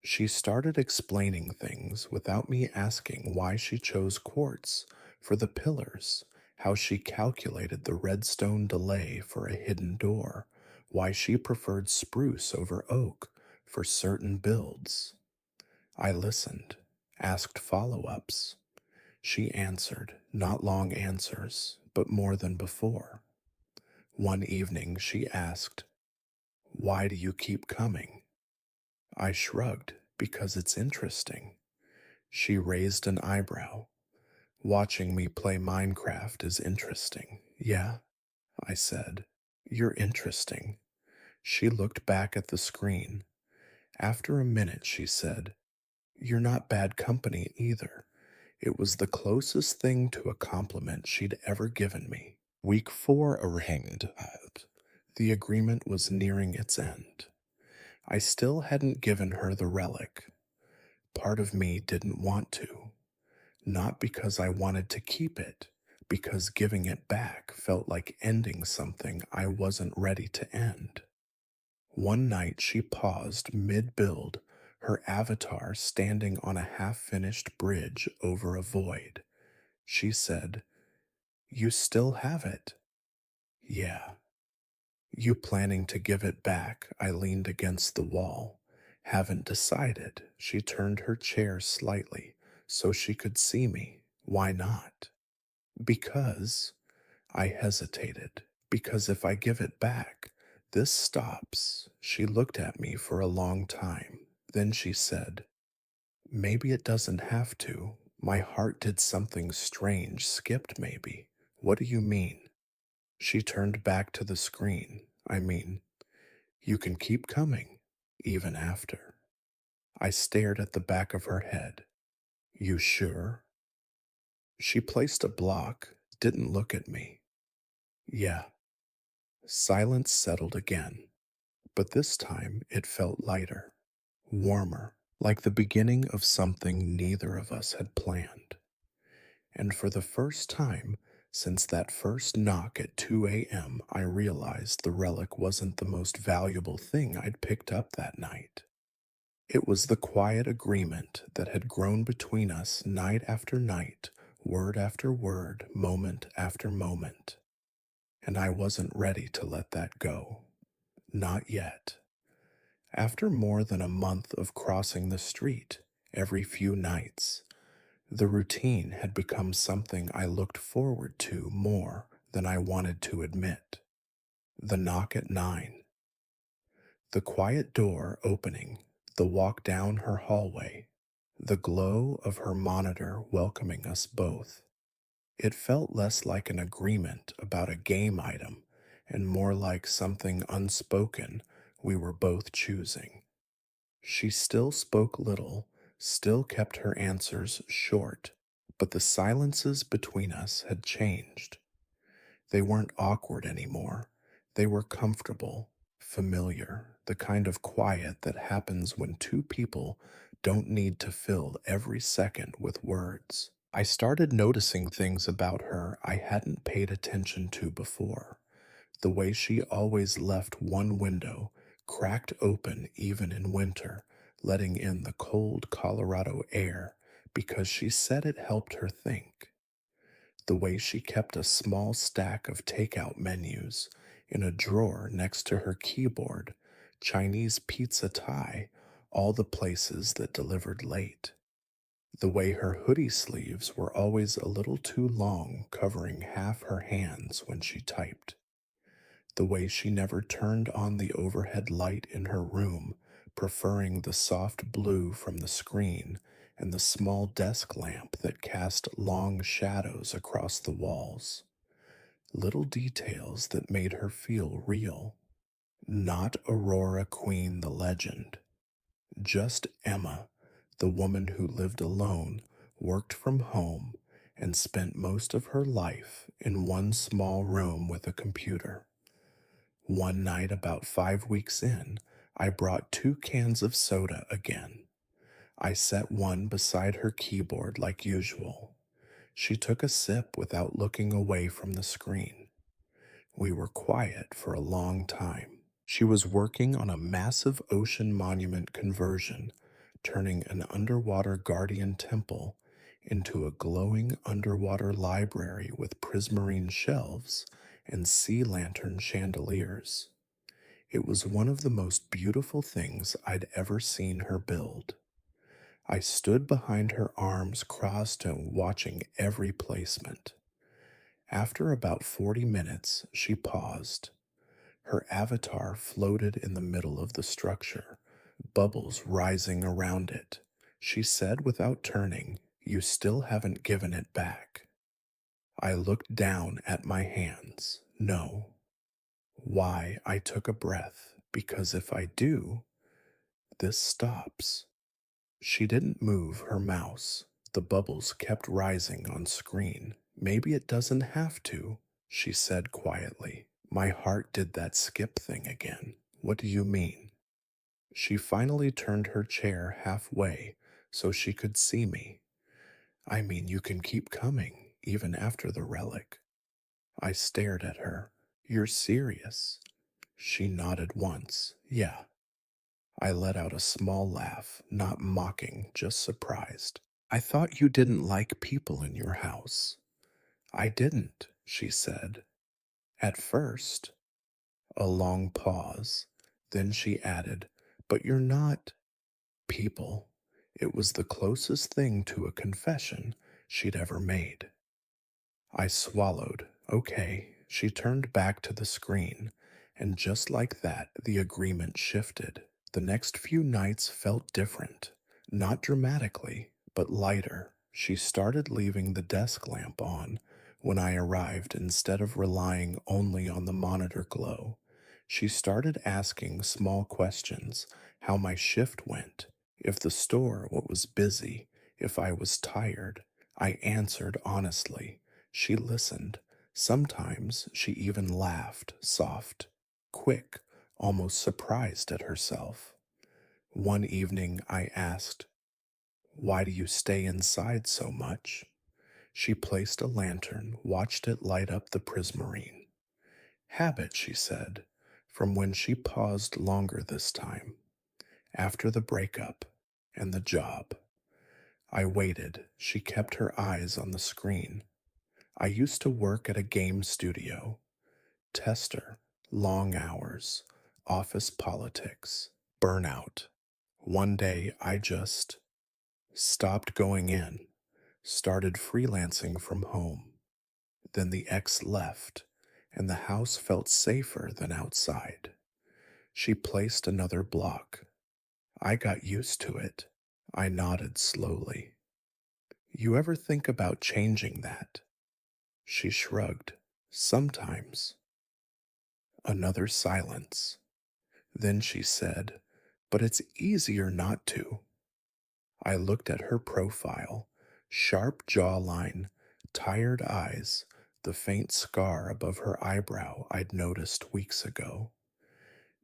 She started explaining things without me asking why she chose quartz for the pillars, how she calculated the redstone delay for a hidden door, why she preferred spruce over oak for certain builds. I listened, asked follow ups. She answered, not long answers, but more than before. One evening she asked, "Why do you keep coming?" I shrugged, "Because it's interesting." She raised an eyebrow. "Watching me play Minecraft is interesting." "Yeah," I said. "You're interesting." She looked back at the screen. After a minute, she said, "You're not bad company either." It was the closest thing to a compliment she'd ever given me. Week 4 arrived. The agreement was nearing its end. I still hadn't given her the relic. Part of me didn't want to. Not because I wanted to keep it, because giving it back felt like ending something I wasn't ready to end. One night she paused mid-build, her avatar standing on a half-finished bridge over a void. She said, "You still have it." "Yeah." "You planning to give it back?" I leaned against the wall. "Haven't decided." She turned her chair slightly so she could see me. "Why not?" "Because," I hesitated, "because if I give it back, this stops." She looked at me for a long time. Then she said, "Maybe it doesn't have to. My heart did something strange, skipped maybe." "What do you mean?" She turned back to the screen. "I mean, you can keep coming, even after." I stared at the back of her head. "You sure?" She placed a block, didn't look at me. "Yeah." Silence settled again, but this time it felt lighter, warmer, like the beginning of something neither of us had planned. And for the first time since that first knock at 2 a.m., I realized the relic wasn't the most valuable thing I'd picked up that night. It was the quiet agreement that had grown between us night after night, word after word, moment after moment. And I wasn't ready to let that go. Not yet. After more than a month of crossing the street every few nights, the routine had become something I looked forward to more than I wanted to admit. The knock at 9, the quiet door opening, the walk down her hallway, the glow of her monitor welcoming us both. It felt less like an agreement about a game item and more like something unspoken we were both choosing. She still spoke little, still kept her answers short, but the silences between us had changed. They weren't awkward anymore. They were comfortable, familiar, the kind of quiet that happens when two people don't need to fill every second with words. I started noticing things about her I hadn't paid attention to before. The way she always left one window cracked open even in winter, letting in the cold Colorado air because she said it helped her think. The way she kept a small stack of takeout menus in a drawer next to her keyboard, Chinese pizza Thai, all the places that delivered late. The way her hoodie sleeves were always a little too long, covering half her hands when she typed. The way she never turned on the overhead light in her room, preferring the soft blue from the screen and the small desk lamp that cast long shadows across the walls. Little details that made her feel real. Not Aurora Queen the legend, just Emma, the woman who lived alone, worked from home, and spent most of her life in one small room with a computer. One night, about 5 weeks in, I brought 2 cans of soda again. I set one beside her keyboard like usual. She took a sip without looking away from the screen. We were quiet for a long time. She was working on a massive ocean monument conversion, turning an underwater guardian temple into a glowing underwater library with prismarine shelves and sea lantern chandeliers. It was one of the most beautiful things I'd ever seen her build. I stood behind her, arms crossed and watching every placement. After about 40 minutes, she paused. Her avatar floated in the middle of the structure, bubbles rising around it. She said without turning, "You still haven't given it back." I looked down at my hands. No. Why? I took a breath, because if I do, this stops. She didn't move her mouse. The bubbles kept rising on screen. "Maybe it doesn't have to," she said quietly. My heart did that skip thing again. "What do you mean?" She finally turned her chair halfway so she could see me. "I mean, you can keep coming, even after the relic." I stared at her. "You're serious?" She nodded once. "Yeah." I let out a small laugh, not mocking, just surprised. "I thought you didn't like people in your house." "I didn't," she said. "At first." A long pause. Then she added, "But you're not people." It was the closest thing to a confession she'd ever made. I swallowed. "Okay." She turned back to the screen, and just like that, the agreement shifted. The next few nights felt different. Not dramatically, but lighter. She started leaving the desk lamp on when I arrived instead of relying only on the monitor glow. She started asking small questions: how my shift went, if the store was busy, if I was tired. I answered honestly. She listened. Sometimes she even laughed, soft, quick, almost surprised at herself. One evening I asked, "Why do you stay inside so much?" She placed a lantern, watched it light up the prismarine. "Habit," she said, from when she paused longer this time, after the breakup and the job. I waited. She kept her eyes on the screen. "I used to work at a game studio. Tester, long hours, office politics, burnout. One day I just stopped going in, started freelancing from home. Then the ex left, and the house felt safer than outside. She placed another block. I got used to it. I nodded slowly. You ever think about changing that? She shrugged. Sometimes. Another silence. Then she said, but it's easier not to. I looked at her profile, sharp jawline, tired eyes, the faint scar above her eyebrow I'd noticed weeks ago.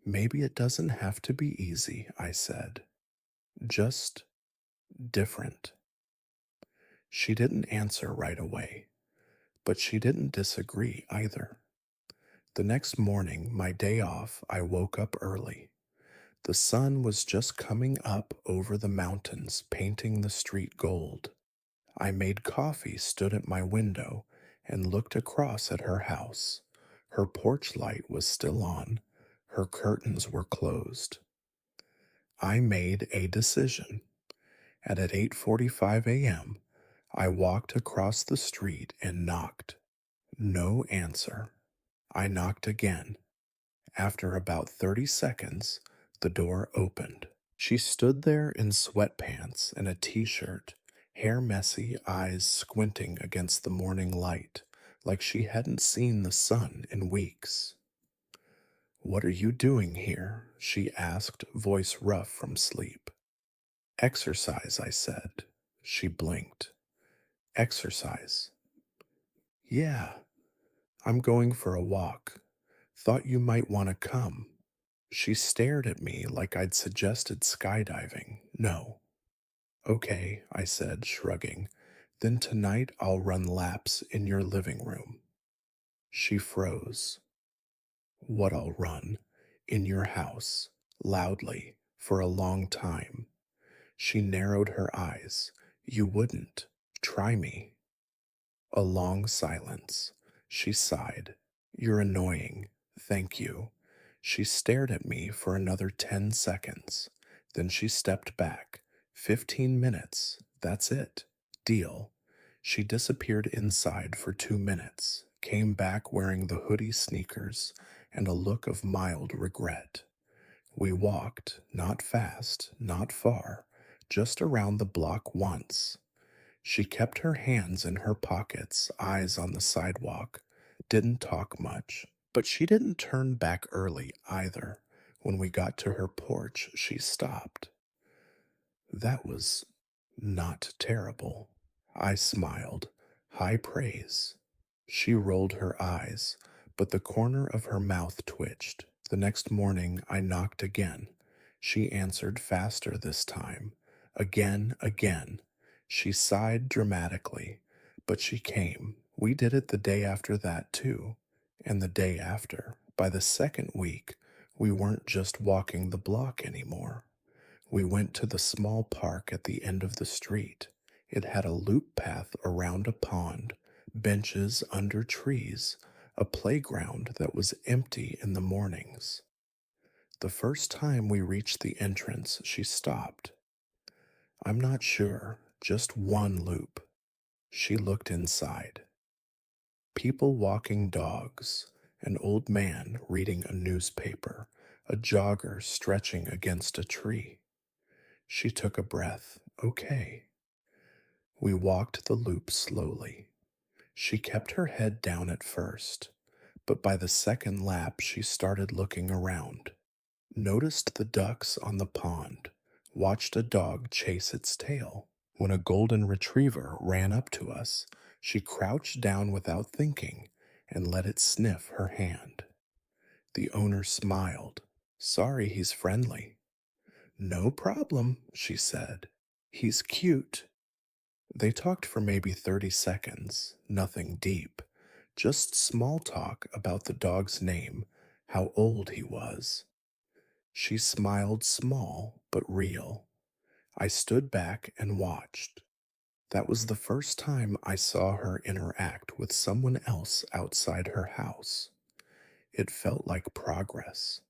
Maybe it doesn't have to be easy, I said. Just different. She didn't answer right away, but she didn't disagree either. The next morning, my day off, I woke up early. The sun was just coming up over the mountains, painting the street gold. I made coffee, stood at my window, and looked across at her house. Her porch light was still on. Her curtains were closed. I made a decision. And at 8:45 a.m., I walked across the street and knocked. No answer. I knocked again. After about 30 seconds, the door opened. She stood there in sweatpants and a t-shirt, hair messy, eyes squinting against the morning light, like she hadn't seen the sun in weeks. What are you doing here? She asked, voice rough from sleep. Exercise, I said. She blinked. Exercise. Yeah, I'm going for a walk. Thought you might want to come. She stared at me like I'd suggested skydiving. No. Okay, I said, shrugging. Then tonight I'll run laps in your living room. She froze. What I'll run? In your house, loudly, for a long time. She narrowed her eyes. You wouldn't. Try me. A long silence. She sighed. You're annoying. Thank you. She stared at me for another 10 seconds. Then she stepped back. 15 minutes. That's it. Deal. She disappeared inside for 2 minutes, came back wearing the hoodie sneakers and a look of mild regret. We walked, not fast, not far, just around the block once. She kept her hands in her pockets, eyes on the sidewalk, didn't talk much, but she didn't turn back early either. When we got to her porch, she stopped. That was not terrible. I smiled. High praise. She rolled her eyes, but the corner of her mouth twitched. The next morning, I knocked again. She answered faster this time. Again. She sighed dramatically, but she came. We did it the day after that, too, and the day after. By the second week, we weren't just walking the block anymore. We went to the small park at the end of the street. It had a loop path around a pond, benches under trees, a playground that was empty in the mornings. The first time we reached the entrance, she stopped. I'm not sure, just one loop. She looked inside. People walking dogs, an old man reading a newspaper, a jogger stretching against a tree. She took a breath. Okay. We walked the loop slowly. She kept her head down at first, but by the second lap she started looking around. Noticed the ducks on the pond, watched a dog chase its tail. When a golden retriever ran up to us, she crouched down without thinking and let it sniff her hand. The owner smiled. Sorry, he's friendly. No problem, she said. He's cute. They talked for maybe 30 seconds, nothing deep, just small talk about the dog's name, how old he was. She smiled small but real. I stood back and watched. That was the first time I saw her interact with someone else outside her house. It felt like progress.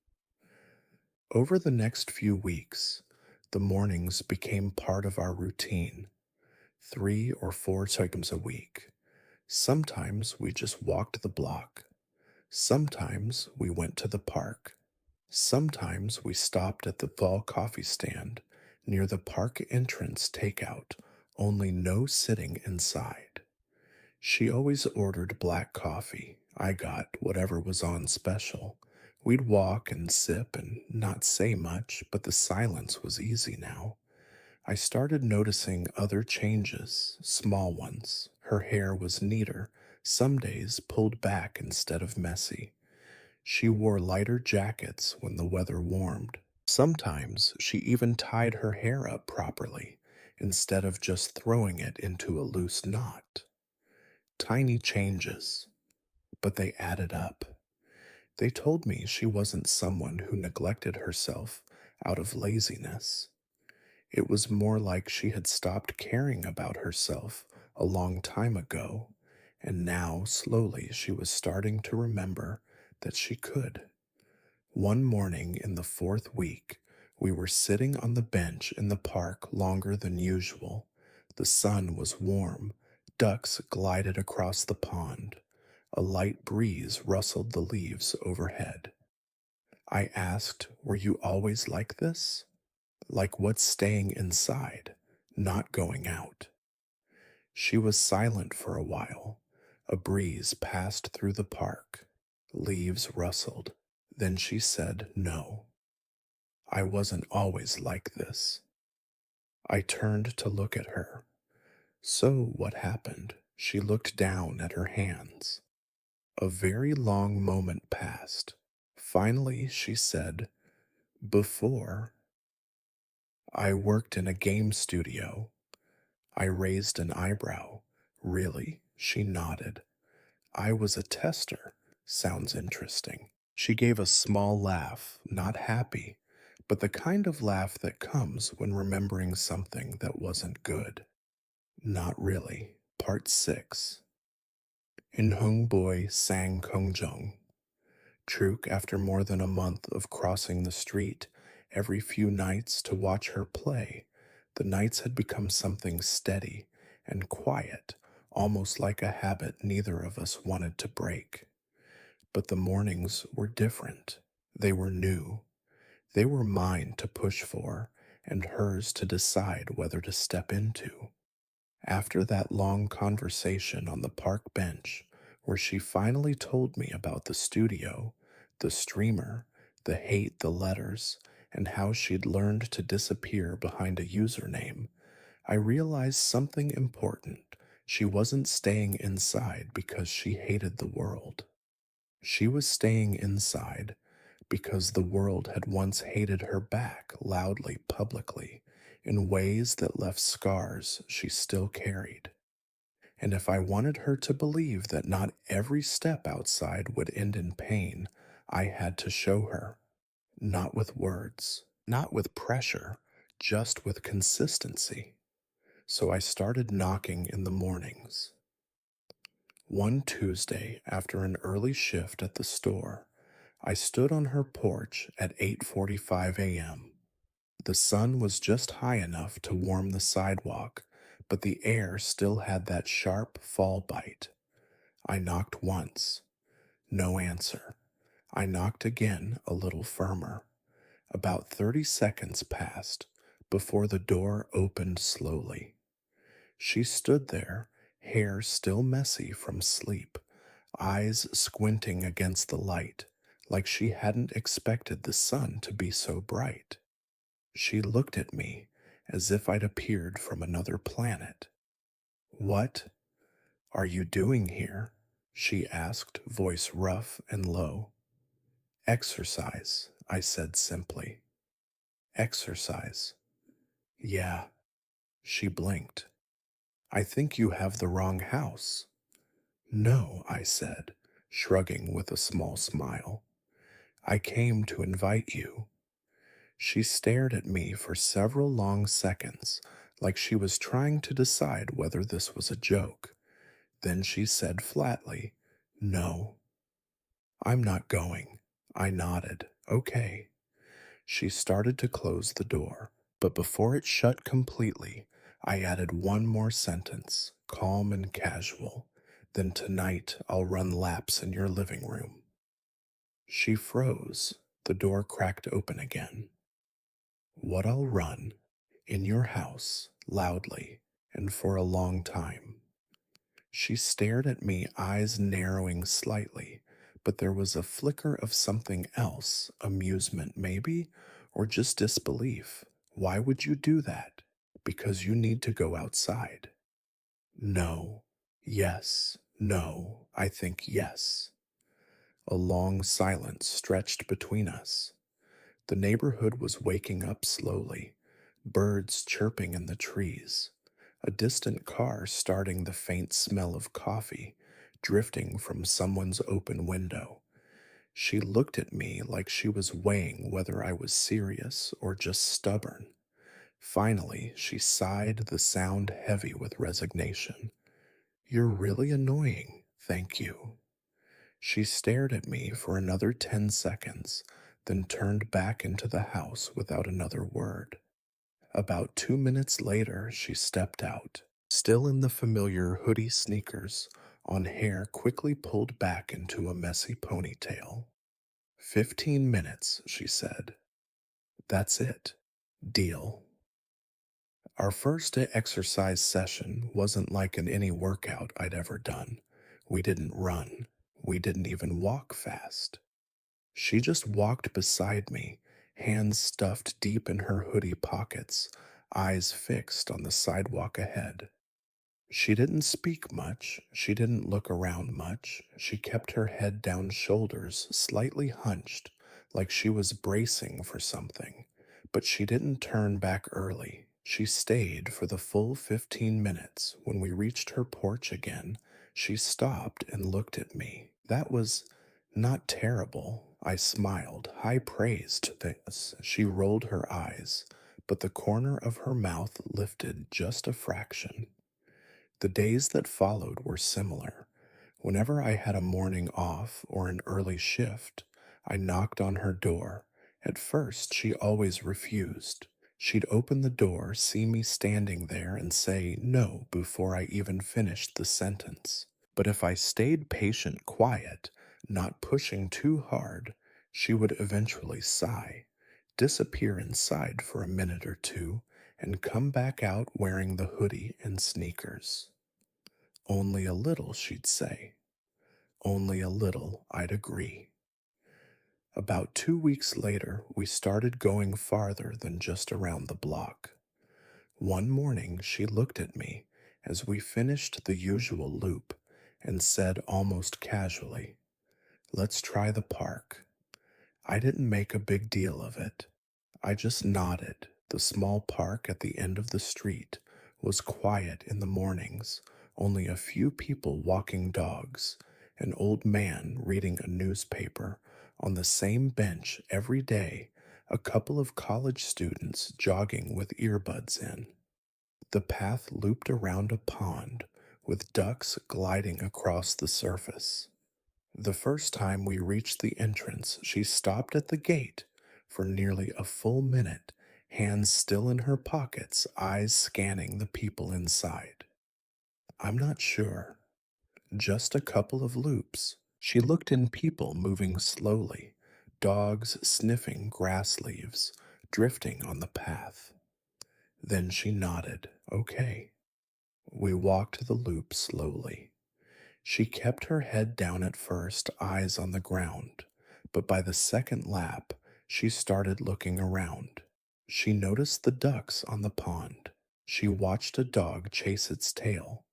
Over the next few weeks, the mornings became part of our routine, 3 or 4 times a week. Sometimes we just walked the block. Sometimes we went to the park. Sometimes we stopped at the fall coffee stand near the park entrance takeout, only no sitting inside. She always ordered black coffee. I got whatever was on special. We'd walk and sip and not say much, but the silence was easy now. I started noticing other changes, small ones. Her hair was neater, some days pulled back instead of messy. She wore lighter jackets when the weather warmed. Sometimes she even tied her hair up properly instead of just throwing it into a loose knot. Tiny changes, but they added up. They told me she wasn't someone who neglected herself out of laziness. It was more like she had stopped caring about herself a long time ago, and now slowly she was starting to remember that she could. One morning in the fourth week, we were sitting on the bench in the park longer than usual. The sun was warm, ducks glided across the pond, a light breeze rustled the leaves overhead. I asked, "Were you always like this? Like what's staying inside, not going out?" She was silent for a while. A breeze passed through the park. Leaves rustled. Then she said, "No, I wasn't always like this." I turned to look at her. "So what happened?" She looked down at her hands. A very long moment passed. Finally, she said, "Before, I worked in a game studio." I raised an eyebrow. "Really?" She nodded. "I was a tester." "Sounds interesting." She gave a small laugh, not happy, but the kind of laugh that comes when remembering something that wasn't good. Not really. Part 6. In Hungboy sang Kongjong. Truk, after more than a month of crossing the street every few nights to watch her play, the nights had become something steady and quiet, almost like a habit neither of us wanted to break. But the mornings were different. They were new. They were mine to push for, and hers to decide whether to step into. After that long conversation on the park bench, where she finally told me about the studio, the streamer, the hate the letters, and how she'd learned to disappear behind a username, I realized something important. She wasn't staying inside because she hated the world. She was staying inside because the world had once hated her back loudly, publicly, in ways that left scars she still carried. And if I wanted her to believe that not every step outside would end in pain, I had to show her. Not with words, not with pressure, just with consistency. So I started knocking in the mornings. One Tuesday, after an early shift at the store, I stood on her porch at 8:45 a.m. The sun was just high enough to warm the sidewalk, but the air still had that sharp fall bite. I knocked once. No answer. I knocked again, a little firmer. About 30 seconds passed before the door opened slowly. She stood there, hair still messy from sleep, eyes squinting against the light, like she hadn't expected the sun to be so bright. She looked at me as if I'd appeared from another planet. "What are you doing here?" she asked, voice rough and low. "Exercise," I said simply. "Exercise." "Yeah." She blinked. "I think you have the wrong house." "No," I said, shrugging with a small smile. "I came to invite you." She stared at me for several long seconds, like she was trying to decide whether this was a joke. Then she said flatly, "No, I'm not going." I nodded. "Okay." She started to close the door, but before it shut completely, I added one more sentence, calm and casual. Then tonight I'll run laps in your living room. She froze. The door cracked open again. What I'll run in your house, loudly, and for a long time. She stared at me, eyes narrowing slightly, but there was a flicker of something else, amusement maybe, or just disbelief. Why would you do that? Because you need to go outside. No. Yes. No. I think yes. A long silence stretched between us. The neighborhood was waking up slowly, birds chirping in the trees, a distant car starting, the faint smell of coffee drifting from someone's open window. She looked at me like she was weighing whether I was serious or just stubborn. Finally, she sighed, the sound heavy with resignation. You're really annoying, thank you. She stared at me for another 10 seconds, then turned back into the house without another word. About 2 minutes later, she stepped out, still in the familiar hoodie sneakers, on hair quickly pulled back into a messy ponytail. 15 minutes, she said. That's it. Deal. Our first exercise session wasn't like any workout I'd ever done. We didn't run. We didn't even walk fast. She just walked beside me, hands stuffed deep in her hoodie pockets, eyes fixed on the sidewalk ahead. She didn't speak much, she didn't look around much, she kept her head down, shoulders slightly hunched, like she was bracing for something. But she didn't turn back early. She stayed for the full 15 minutes. When we reached her porch again, she stopped and looked at me. That was not terrible. I smiled, high praise to this. She rolled her eyes, but the corner of her mouth lifted just a fraction. The days that followed were similar. Whenever I had a morning off or an early shift, I knocked on her door. At first, she always refused. She'd open the door, see me standing there, and say no before I even finished the sentence. But if I stayed patient, quiet, not pushing too hard, she would eventually sigh, disappear inside for a minute or two, and come back out wearing the hoodie and sneakers. Only a little, she'd say. Only a little, I'd agree. About 2 weeks later, we started going farther than just around the block. One morning, she looked at me as we finished the usual loop and said almost casually, Let's try the park. I didn't make a big deal of it. I just nodded. The small park at the end of the street was quiet in the mornings, only a few people walking dogs, an old man reading a newspaper on the same bench every day, a couple of college students jogging with earbuds in. The path looped around a pond with ducks gliding across the surface. The first time we reached the entrance, she stopped at the gate for nearly a full minute, hands still in her pockets, eyes scanning the people inside. I'm not sure. Just a couple of loops. She looked in, people moving slowly, dogs sniffing grass leaves, drifting on the path. Then she nodded, okay. We walked the loop slowly. She kept her head down at first, eyes on the ground, but by the second lap, she started looking around. She noticed the ducks on the pond. She watched a dog chase its tail.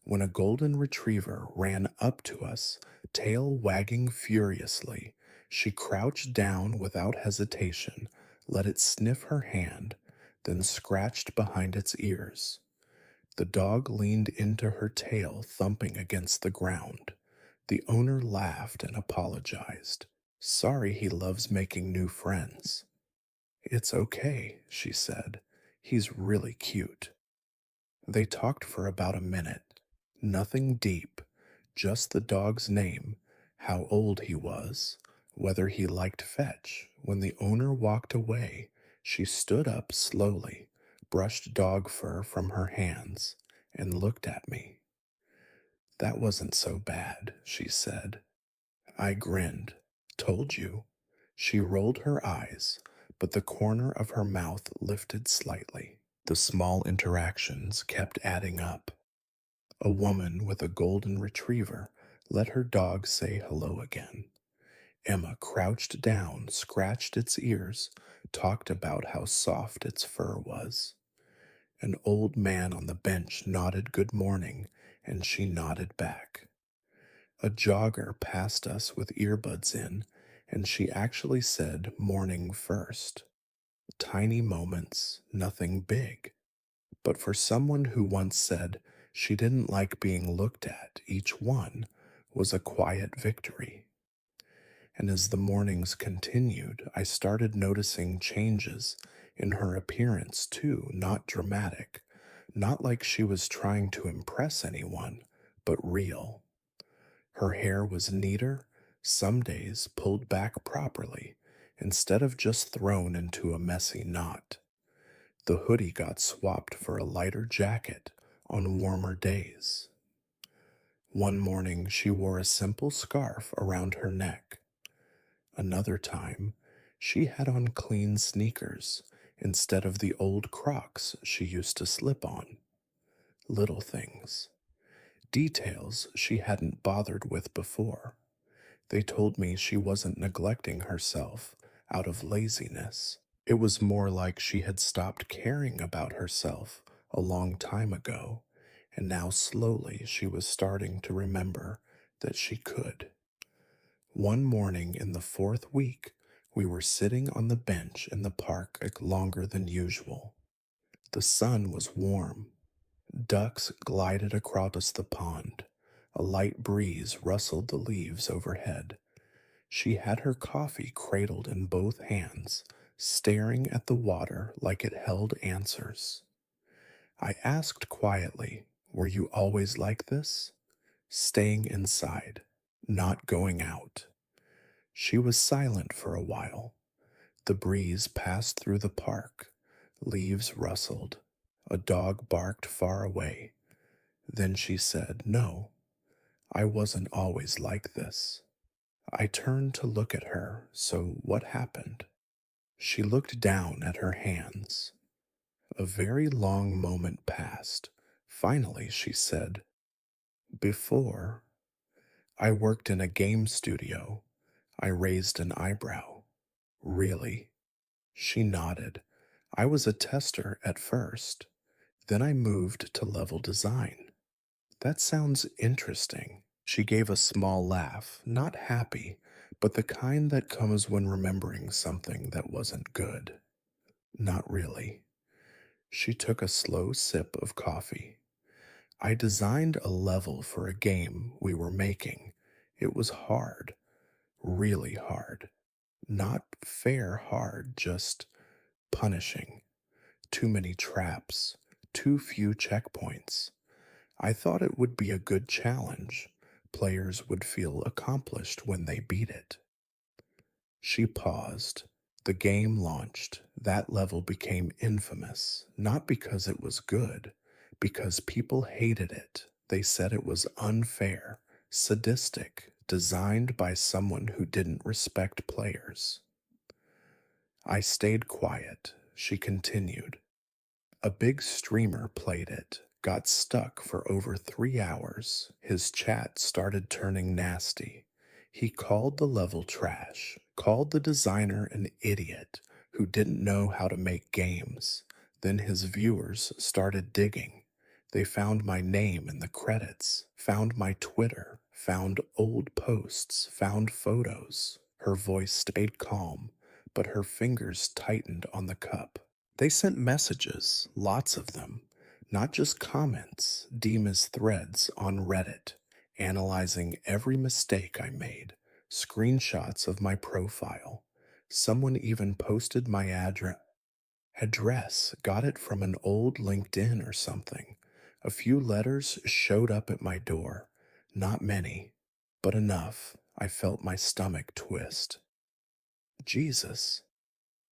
When a golden retriever ran up to us, tail wagging furiously, she crouched down without hesitation, let it sniff her hand, then scratched behind its ears. The dog leaned into her tail, thumping against the ground. The owner laughed and apologized. Sorry, he loves making new friends. It's okay, she said. He's really cute. They talked for about a minute. Nothing deep, just the dog's name, how old he was, whether he liked fetch. When the owner walked away, she stood up slowly, brushed dog fur from her hands, and looked at me. That wasn't so bad, she said. I grinned. Told you. She rolled her eyes, but the corner of her mouth lifted slightly. The small interactions kept adding up. A woman with a golden retriever let her dog say hello again. Emma crouched down, scratched its ears, talked about how soft its fur was. An old man on the bench nodded good morning, and she nodded back. A jogger passed us with earbuds in, and she actually said morning first. Tiny moments, nothing big. But for someone who once said she didn't like being looked at, each one was a quiet victory. And as the mornings continued, I started noticing changes in her appearance too, not dramatic, not like she was trying to impress anyone, but real. Her hair was neater, some days pulled back properly, instead of just thrown into a messy knot. The hoodie got swapped for a lighter jacket on warmer days. One morning she wore a simple scarf around her neck. Another time, she had on clean sneakers instead of the old Crocs she used to slip on. Little things. Details she hadn't bothered with before. They told me she wasn't neglecting herself out of laziness. It was more like she had stopped caring about herself a long time ago, and now slowly she was starting to remember that she could. One morning in the fourth week, we were sitting on the bench in the park longer than usual. The sun was warm. Ducks glided across the pond. A light breeze rustled the leaves overhead. She had her coffee cradled in both hands, staring at the water like it held answers. I asked quietly, "Were you always like this?" Staying inside, not going out. She was silent for a while. The breeze passed through the park. Leaves rustled. A dog barked far away. Then she said, "No, I wasn't always like this." I turned to look at her, so what happened? She looked down at her hands. A very long moment passed. Finally, she said, "Before, I worked in a game studio." I raised an eyebrow. "Really?" She nodded. "I was a tester at first. Then I moved to level design." "That sounds interesting." She gave a small laugh, not happy, but the kind that comes when remembering something that wasn't good. "Not really." She took a slow sip of coffee. "I designed a level for a game we were making. It was hard, really hard. Not fair hard, just punishing. Too many traps, too few checkpoints. I thought it would be a good challenge. Players would feel accomplished when they beat it." She paused. The game launched. That level became infamous, not because it was good, because people hated it. They said it was unfair, sadistic, designed by someone who didn't respect players. I stayed quiet. She continued. "A big streamer played it, got stuck for over 3 hours. His chat started turning nasty. He called the level trash, called the designer an idiot who didn't know how to make games. Then his viewers started digging. They found my name in the credits, found my Twitter, found old posts, found photos." Her voice stayed calm, but her fingers tightened on the cup. "They sent messages, lots of them, not just comments, Dima's threads on Reddit, analyzing every mistake I made, screenshots of my profile. Someone even posted my address, got it from an old LinkedIn or something. A few letters showed up at my door, not many, but enough. I felt my stomach twist. Jesus.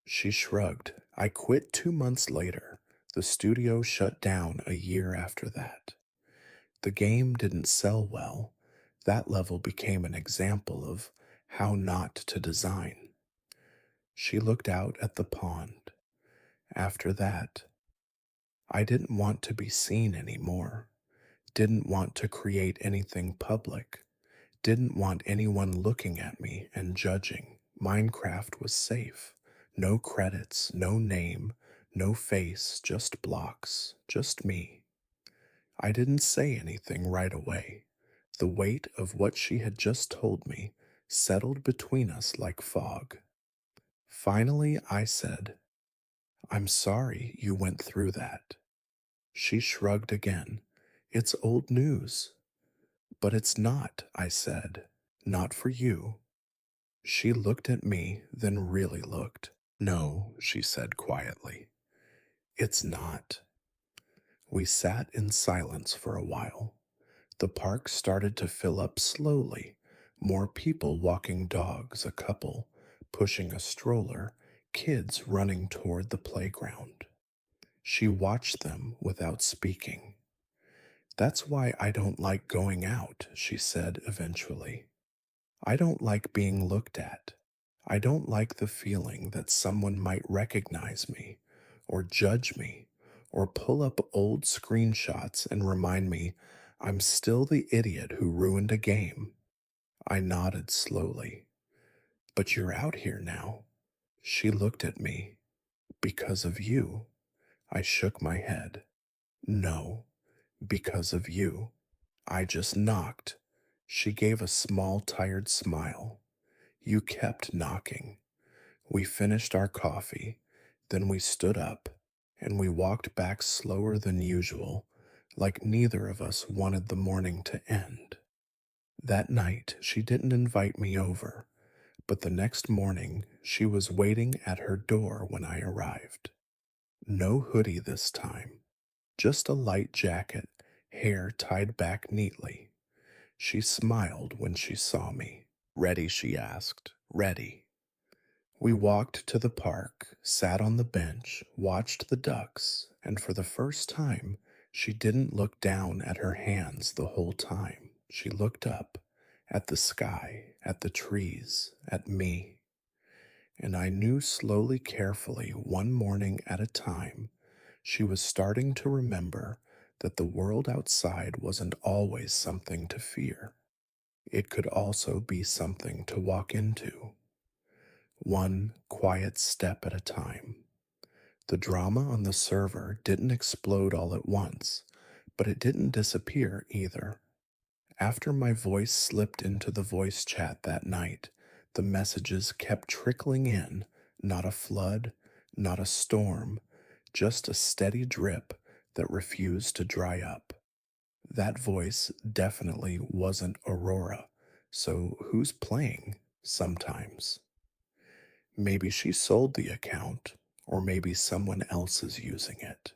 She shrugged. I quit 2 months later. The studio shut down a year after that. The game didn't sell well. That level became an example of how not to design. She looked out at the pond. After that, I didn't want to be seen anymore. Didn't want to create anything public. Didn't want anyone looking at me and judging. Minecraft was safe. No credits, no name, no face, just blocks, just me. I didn't say anything right away. The weight of what she had just told me settled between us like fog. Finally, I said, I'm sorry you went through that. She shrugged again. It's old news. But it's not, I said. Not for you. She looked at me, then really looked. No, she said quietly. It's not. We sat in silence for a while. The park started to fill up slowly. More people walking dogs, a couple pushing a stroller, kids running toward the playground. She watched them without speaking. That's why I don't like going out, she said eventually. I don't like being looked at. I don't like the feeling that someone might recognize me, or judge me, or pull up old screenshots and remind me I'm still the idiot who ruined a game. I nodded slowly. But you're out here now. She looked at me. Because of you. I shook my head. No, because of you. I just knocked. She gave a small, tired smile. You kept knocking. We finished our coffee, then we stood up, and we walked back slower than usual, like neither of us wanted the morning to end. That night, she didn't invite me over, but the next morning, she was waiting at her door when I arrived. No hoodie this time, just a light jacket, hair tied back neatly. She smiled when she saw me. Ready, she asked. Ready. We walked to the park, sat on the bench, watched the ducks, and for the first time, she didn't look down at her hands the whole time. She looked up, at the sky, at the trees, at me. And I knew slowly, carefully, one morning at a time, she was starting to remember that the world outside wasn't always something to fear. It could also be something to walk into. One quiet step at a time. The drama on the server didn't explode all at once, but it didn't disappear either. After my voice slipped into the voice chat that night, the messages kept trickling in, not a flood, not a storm, just a steady drip that refused to dry up. That voice definitely wasn't Aurora, so who's playing sometimes? Maybe she sold the account, or maybe someone else is using it.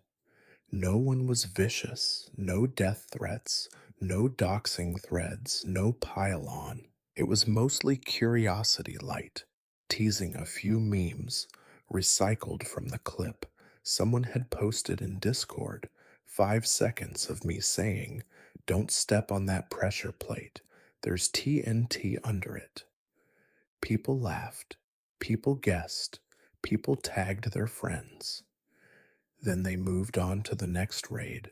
No one was vicious, no death threats, no doxing threads, no pile on. It was mostly curiosity light, teasing a few memes, recycled from the clip someone had posted in Discord. 5 seconds of me saying, Don't step on that pressure plate, there's TNT under it. People laughed, people guessed, people tagged their friends. Then they moved on to the next raid,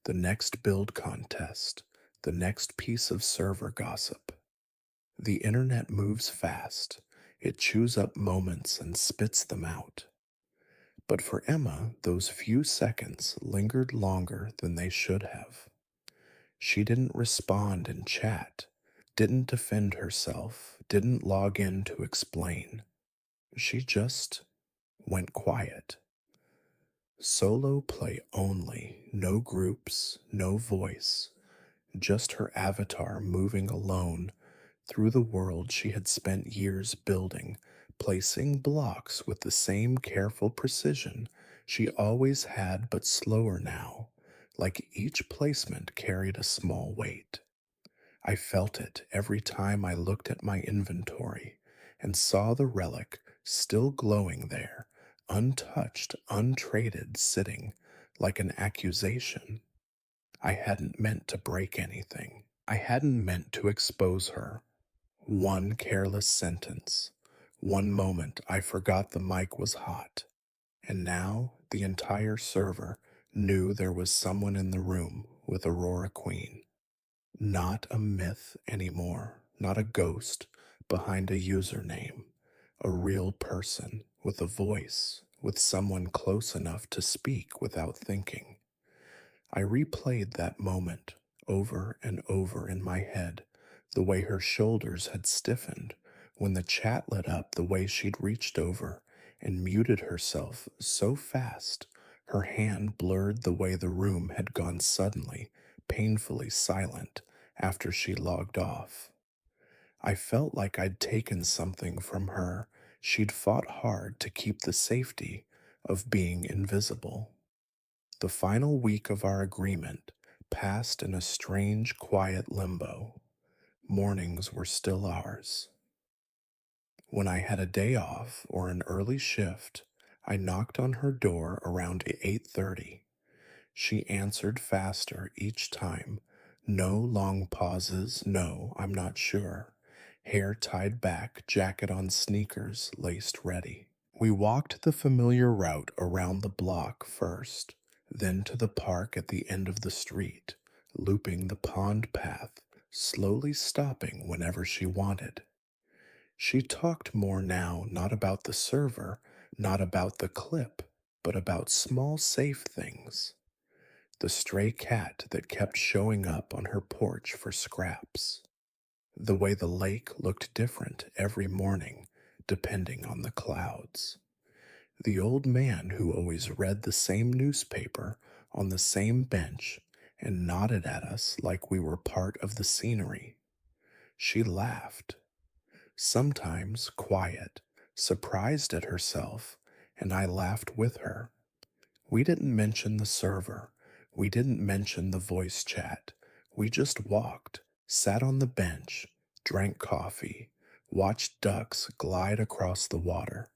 the next build contest, the next piece of server gossip. The internet moves fast. It chews up moments and spits them out. But for Emma, those few seconds lingered longer than they should have. She didn't respond in chat, didn't defend herself, didn't log in to explain. She just went quiet. Solo play only, no groups, no voice, just her avatar moving alone through the world she had spent years building, placing blocks with the same careful precision she always had, but slower now, like each placement carried a small weight. I felt it every time I looked at my inventory and saw the relic still glowing there, untouched, untraded, sitting like an accusation. I hadn't meant to break anything. I hadn't meant to expose her. One careless sentence. One moment I forgot the mic was hot. And now the entire server knew there was someone in the room with Aurora Queen. Not a myth anymore, not a ghost behind a username. A real person with a voice, with someone close enough to speak without thinking. I replayed that moment over and over in my head, the way her shoulders had stiffened when the chat lit up, the way she'd reached over and muted herself so fast her hand blurred, the way the room had gone suddenly, painfully silent after she logged off. I felt like I'd taken something from her she'd fought hard to keep, the safety of being invisible. The final week of our agreement passed in a strange, quiet limbo. Mornings were still ours. When I had a day off or an early shift, I knocked on her door around 8:30. She answered faster each time. No long pauses, no, I'm not sure. Hair tied back, jacket on, sneakers laced ready. We walked the familiar route around the block first, then to the park at the end of the street, looping the pond path, slowly stopping whenever she wanted. She talked more now, not about the server, not about the clip, but about small, safe things. The stray cat that kept showing up on her porch for scraps. The way the lake looked different every morning, depending on the clouds. The old man who always read the same newspaper on the same bench and nodded at us like we were part of the scenery. She laughed, sometimes quiet, surprised at herself, and I laughed with her. We didn't mention the server. We didn't mention the voice chat. We just walked, sat on the bench, drank coffee, watched ducks glide across the water.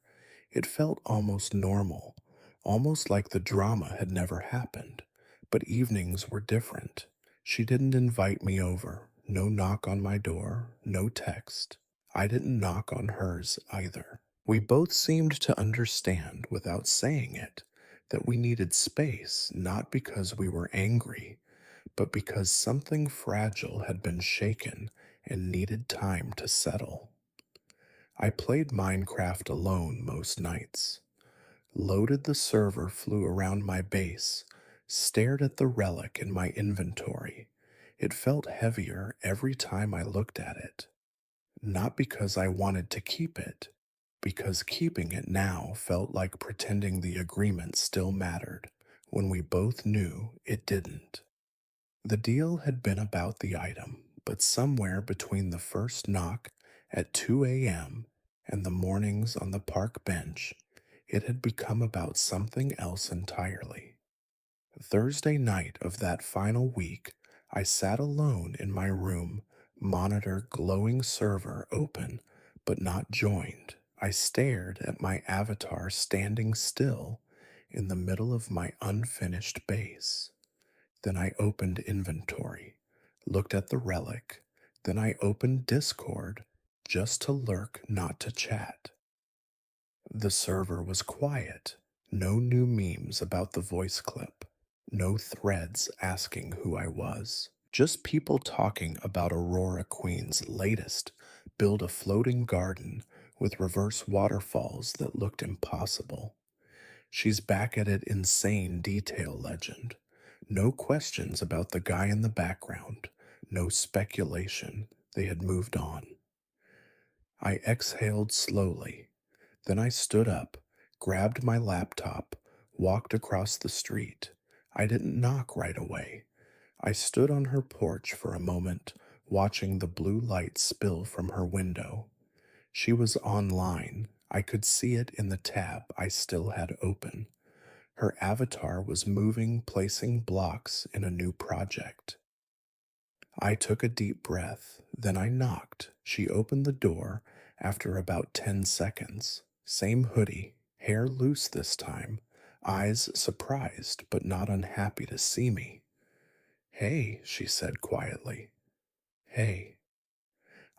It felt almost normal, almost like the drama had never happened. But evenings were different. She didn't invite me over. No knock on my door, no text. I didn't knock on hers either. We both seemed to understand without saying it that we needed space, not because we were angry, but because something fragile had been shaken and needed time to settle. I played Minecraft alone most nights, loaded the server, flew around my base, stared at the relic in my inventory. It felt heavier every time I looked at it. Not because I wanted to keep it, because keeping it now felt like pretending the agreement still mattered when we both knew it didn't. The deal had been about the item, but somewhere between the first knock at 2 a.m. and the mornings on the park bench, it had become about something else entirely. Thursday night of that final week, I sat alone in my room, monitor glowing server open but not joined. I stared at my avatar standing still in the middle of my unfinished base. Then I opened inventory, looked at the relic, then I opened Discord just to lurk, not to chat. The server was quiet. No new memes about the voice clip. No threads asking who I was. Just people talking about Aurora Queen's latest build, a floating garden with reverse waterfalls that looked impossible. She's back at it, insane detail legend. No questions about the guy in the background. No speculation. They had moved on. I exhaled slowly. Then I stood up, grabbed my laptop, walked across the street. I didn't knock right away. I stood on her porch for a moment, watching the blue light spill from her window. She was online. I could see it in the tab I still had open. Her avatar was moving, placing blocks in a new project. I took a deep breath, then I knocked. She opened the door after about 10 seconds. Same hoodie, hair loose this time, eyes surprised but not unhappy to see me. Hey, she said quietly. Hey.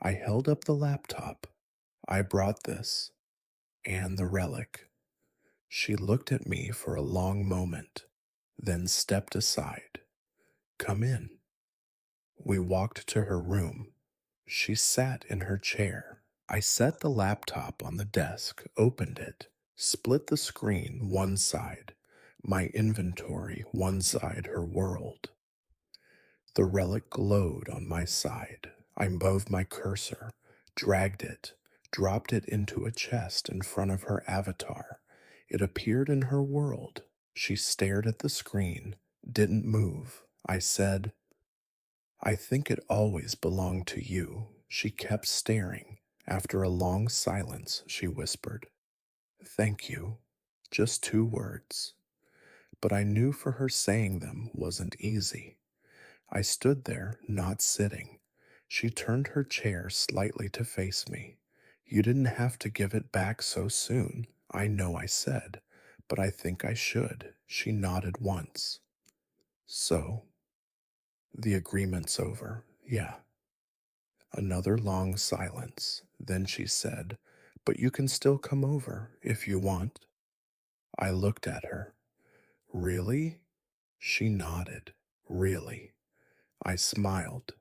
I held up the laptop. I brought this, and the relic. She looked at me for a long moment, then stepped aside. Come in. We walked to her room. She sat in her chair. I set the laptop on the desk, opened it, split the screen one side, my inventory one side, her world. The relic glowed on my side. I moved my cursor, dragged it, dropped it into a chest in front of her avatar. It appeared in her world. She stared at the screen, didn't move. I said, I think it always belonged to you. She kept staring. After a long silence, she whispered, Thank you. Just 2 words. But I knew for her saying them wasn't easy. I stood there, not sitting. She turned her chair slightly to face me. You didn't have to give it back so soon. I know I said, but I think I should. She nodded once. So, the agreement's over. Yeah. Another long silence. Then she said, But you can still come over if you want. I looked at her. Really? She nodded. Really? I smiled.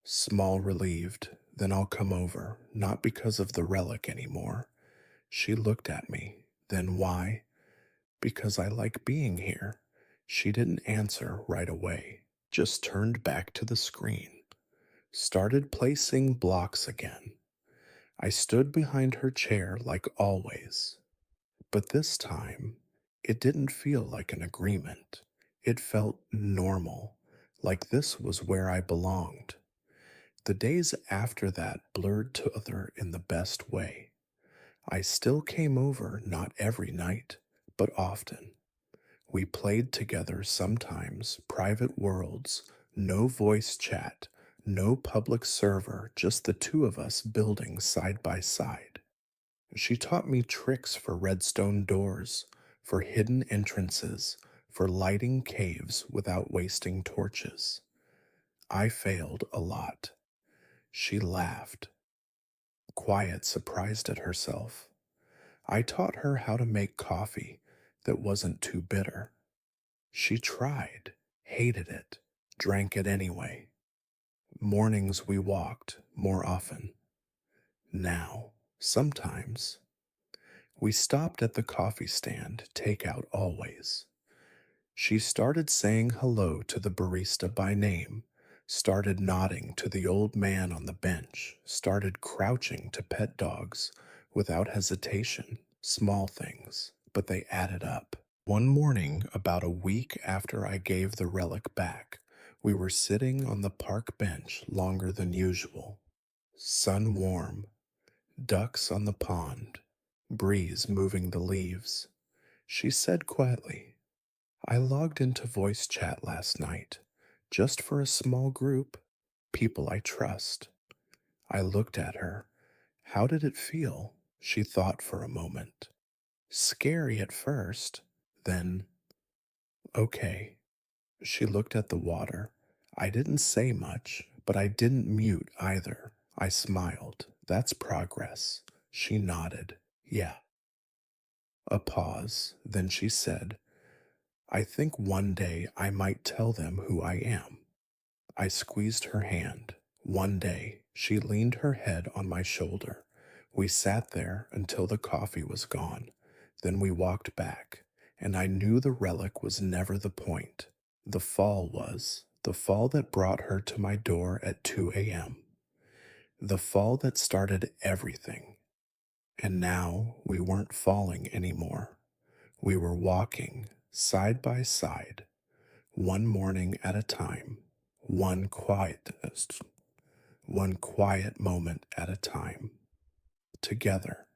Small relieved, then I'll come over, not because of the relic anymore. She looked at me. Then why? Because I like being here. She didn't answer right away, just turned back to the screen. Started placing blocks again. I stood behind her chair like always, but this time it didn't feel like an agreement. It felt normal, like this was where I belonged. The days after that blurred together in the best way. I still came over not every night, but often. We played together sometimes, private worlds, no voice chat, no public server, just the two of us building side by side. She taught me tricks for redstone doors, for hidden entrances, for lighting caves without wasting torches. I failed a lot. She laughed, quiet, surprised at herself. I taught her how to make coffee that wasn't too bitter. She tried, hated it, drank it anyway. Mornings we walked more often. Now, sometimes, we stopped at the coffee stand, takeout always. She started saying hello to the barista by name, started nodding to the old man on the bench, started crouching to pet dogs without hesitation. Small things, but they added up. One morning, about a week after I gave the relic back, we were sitting on the park bench longer than usual. Sun warm, ducks on the pond, breeze moving the leaves. She said quietly, I logged into voice chat last night, just for a small group, people I trust. I looked at her. How did it feel? She thought for a moment. Scary at first, then, okay. She looked at the water. I didn't say much, but I didn't mute either. I smiled. That's progress. She nodded. Yeah. A pause. Then she said, I think one day I might tell them who I am. I squeezed her hand. One day, she leaned her head on my shoulder. We sat there until the coffee was gone. Then we walked back, and I knew the relic was never the point. The fall was. The fall that brought her to my door at 2 a.m. The fall that started everything. And now we weren't falling anymore. We were walking side by side, one morning at a time, one quiet, one quiet moment at a time, together.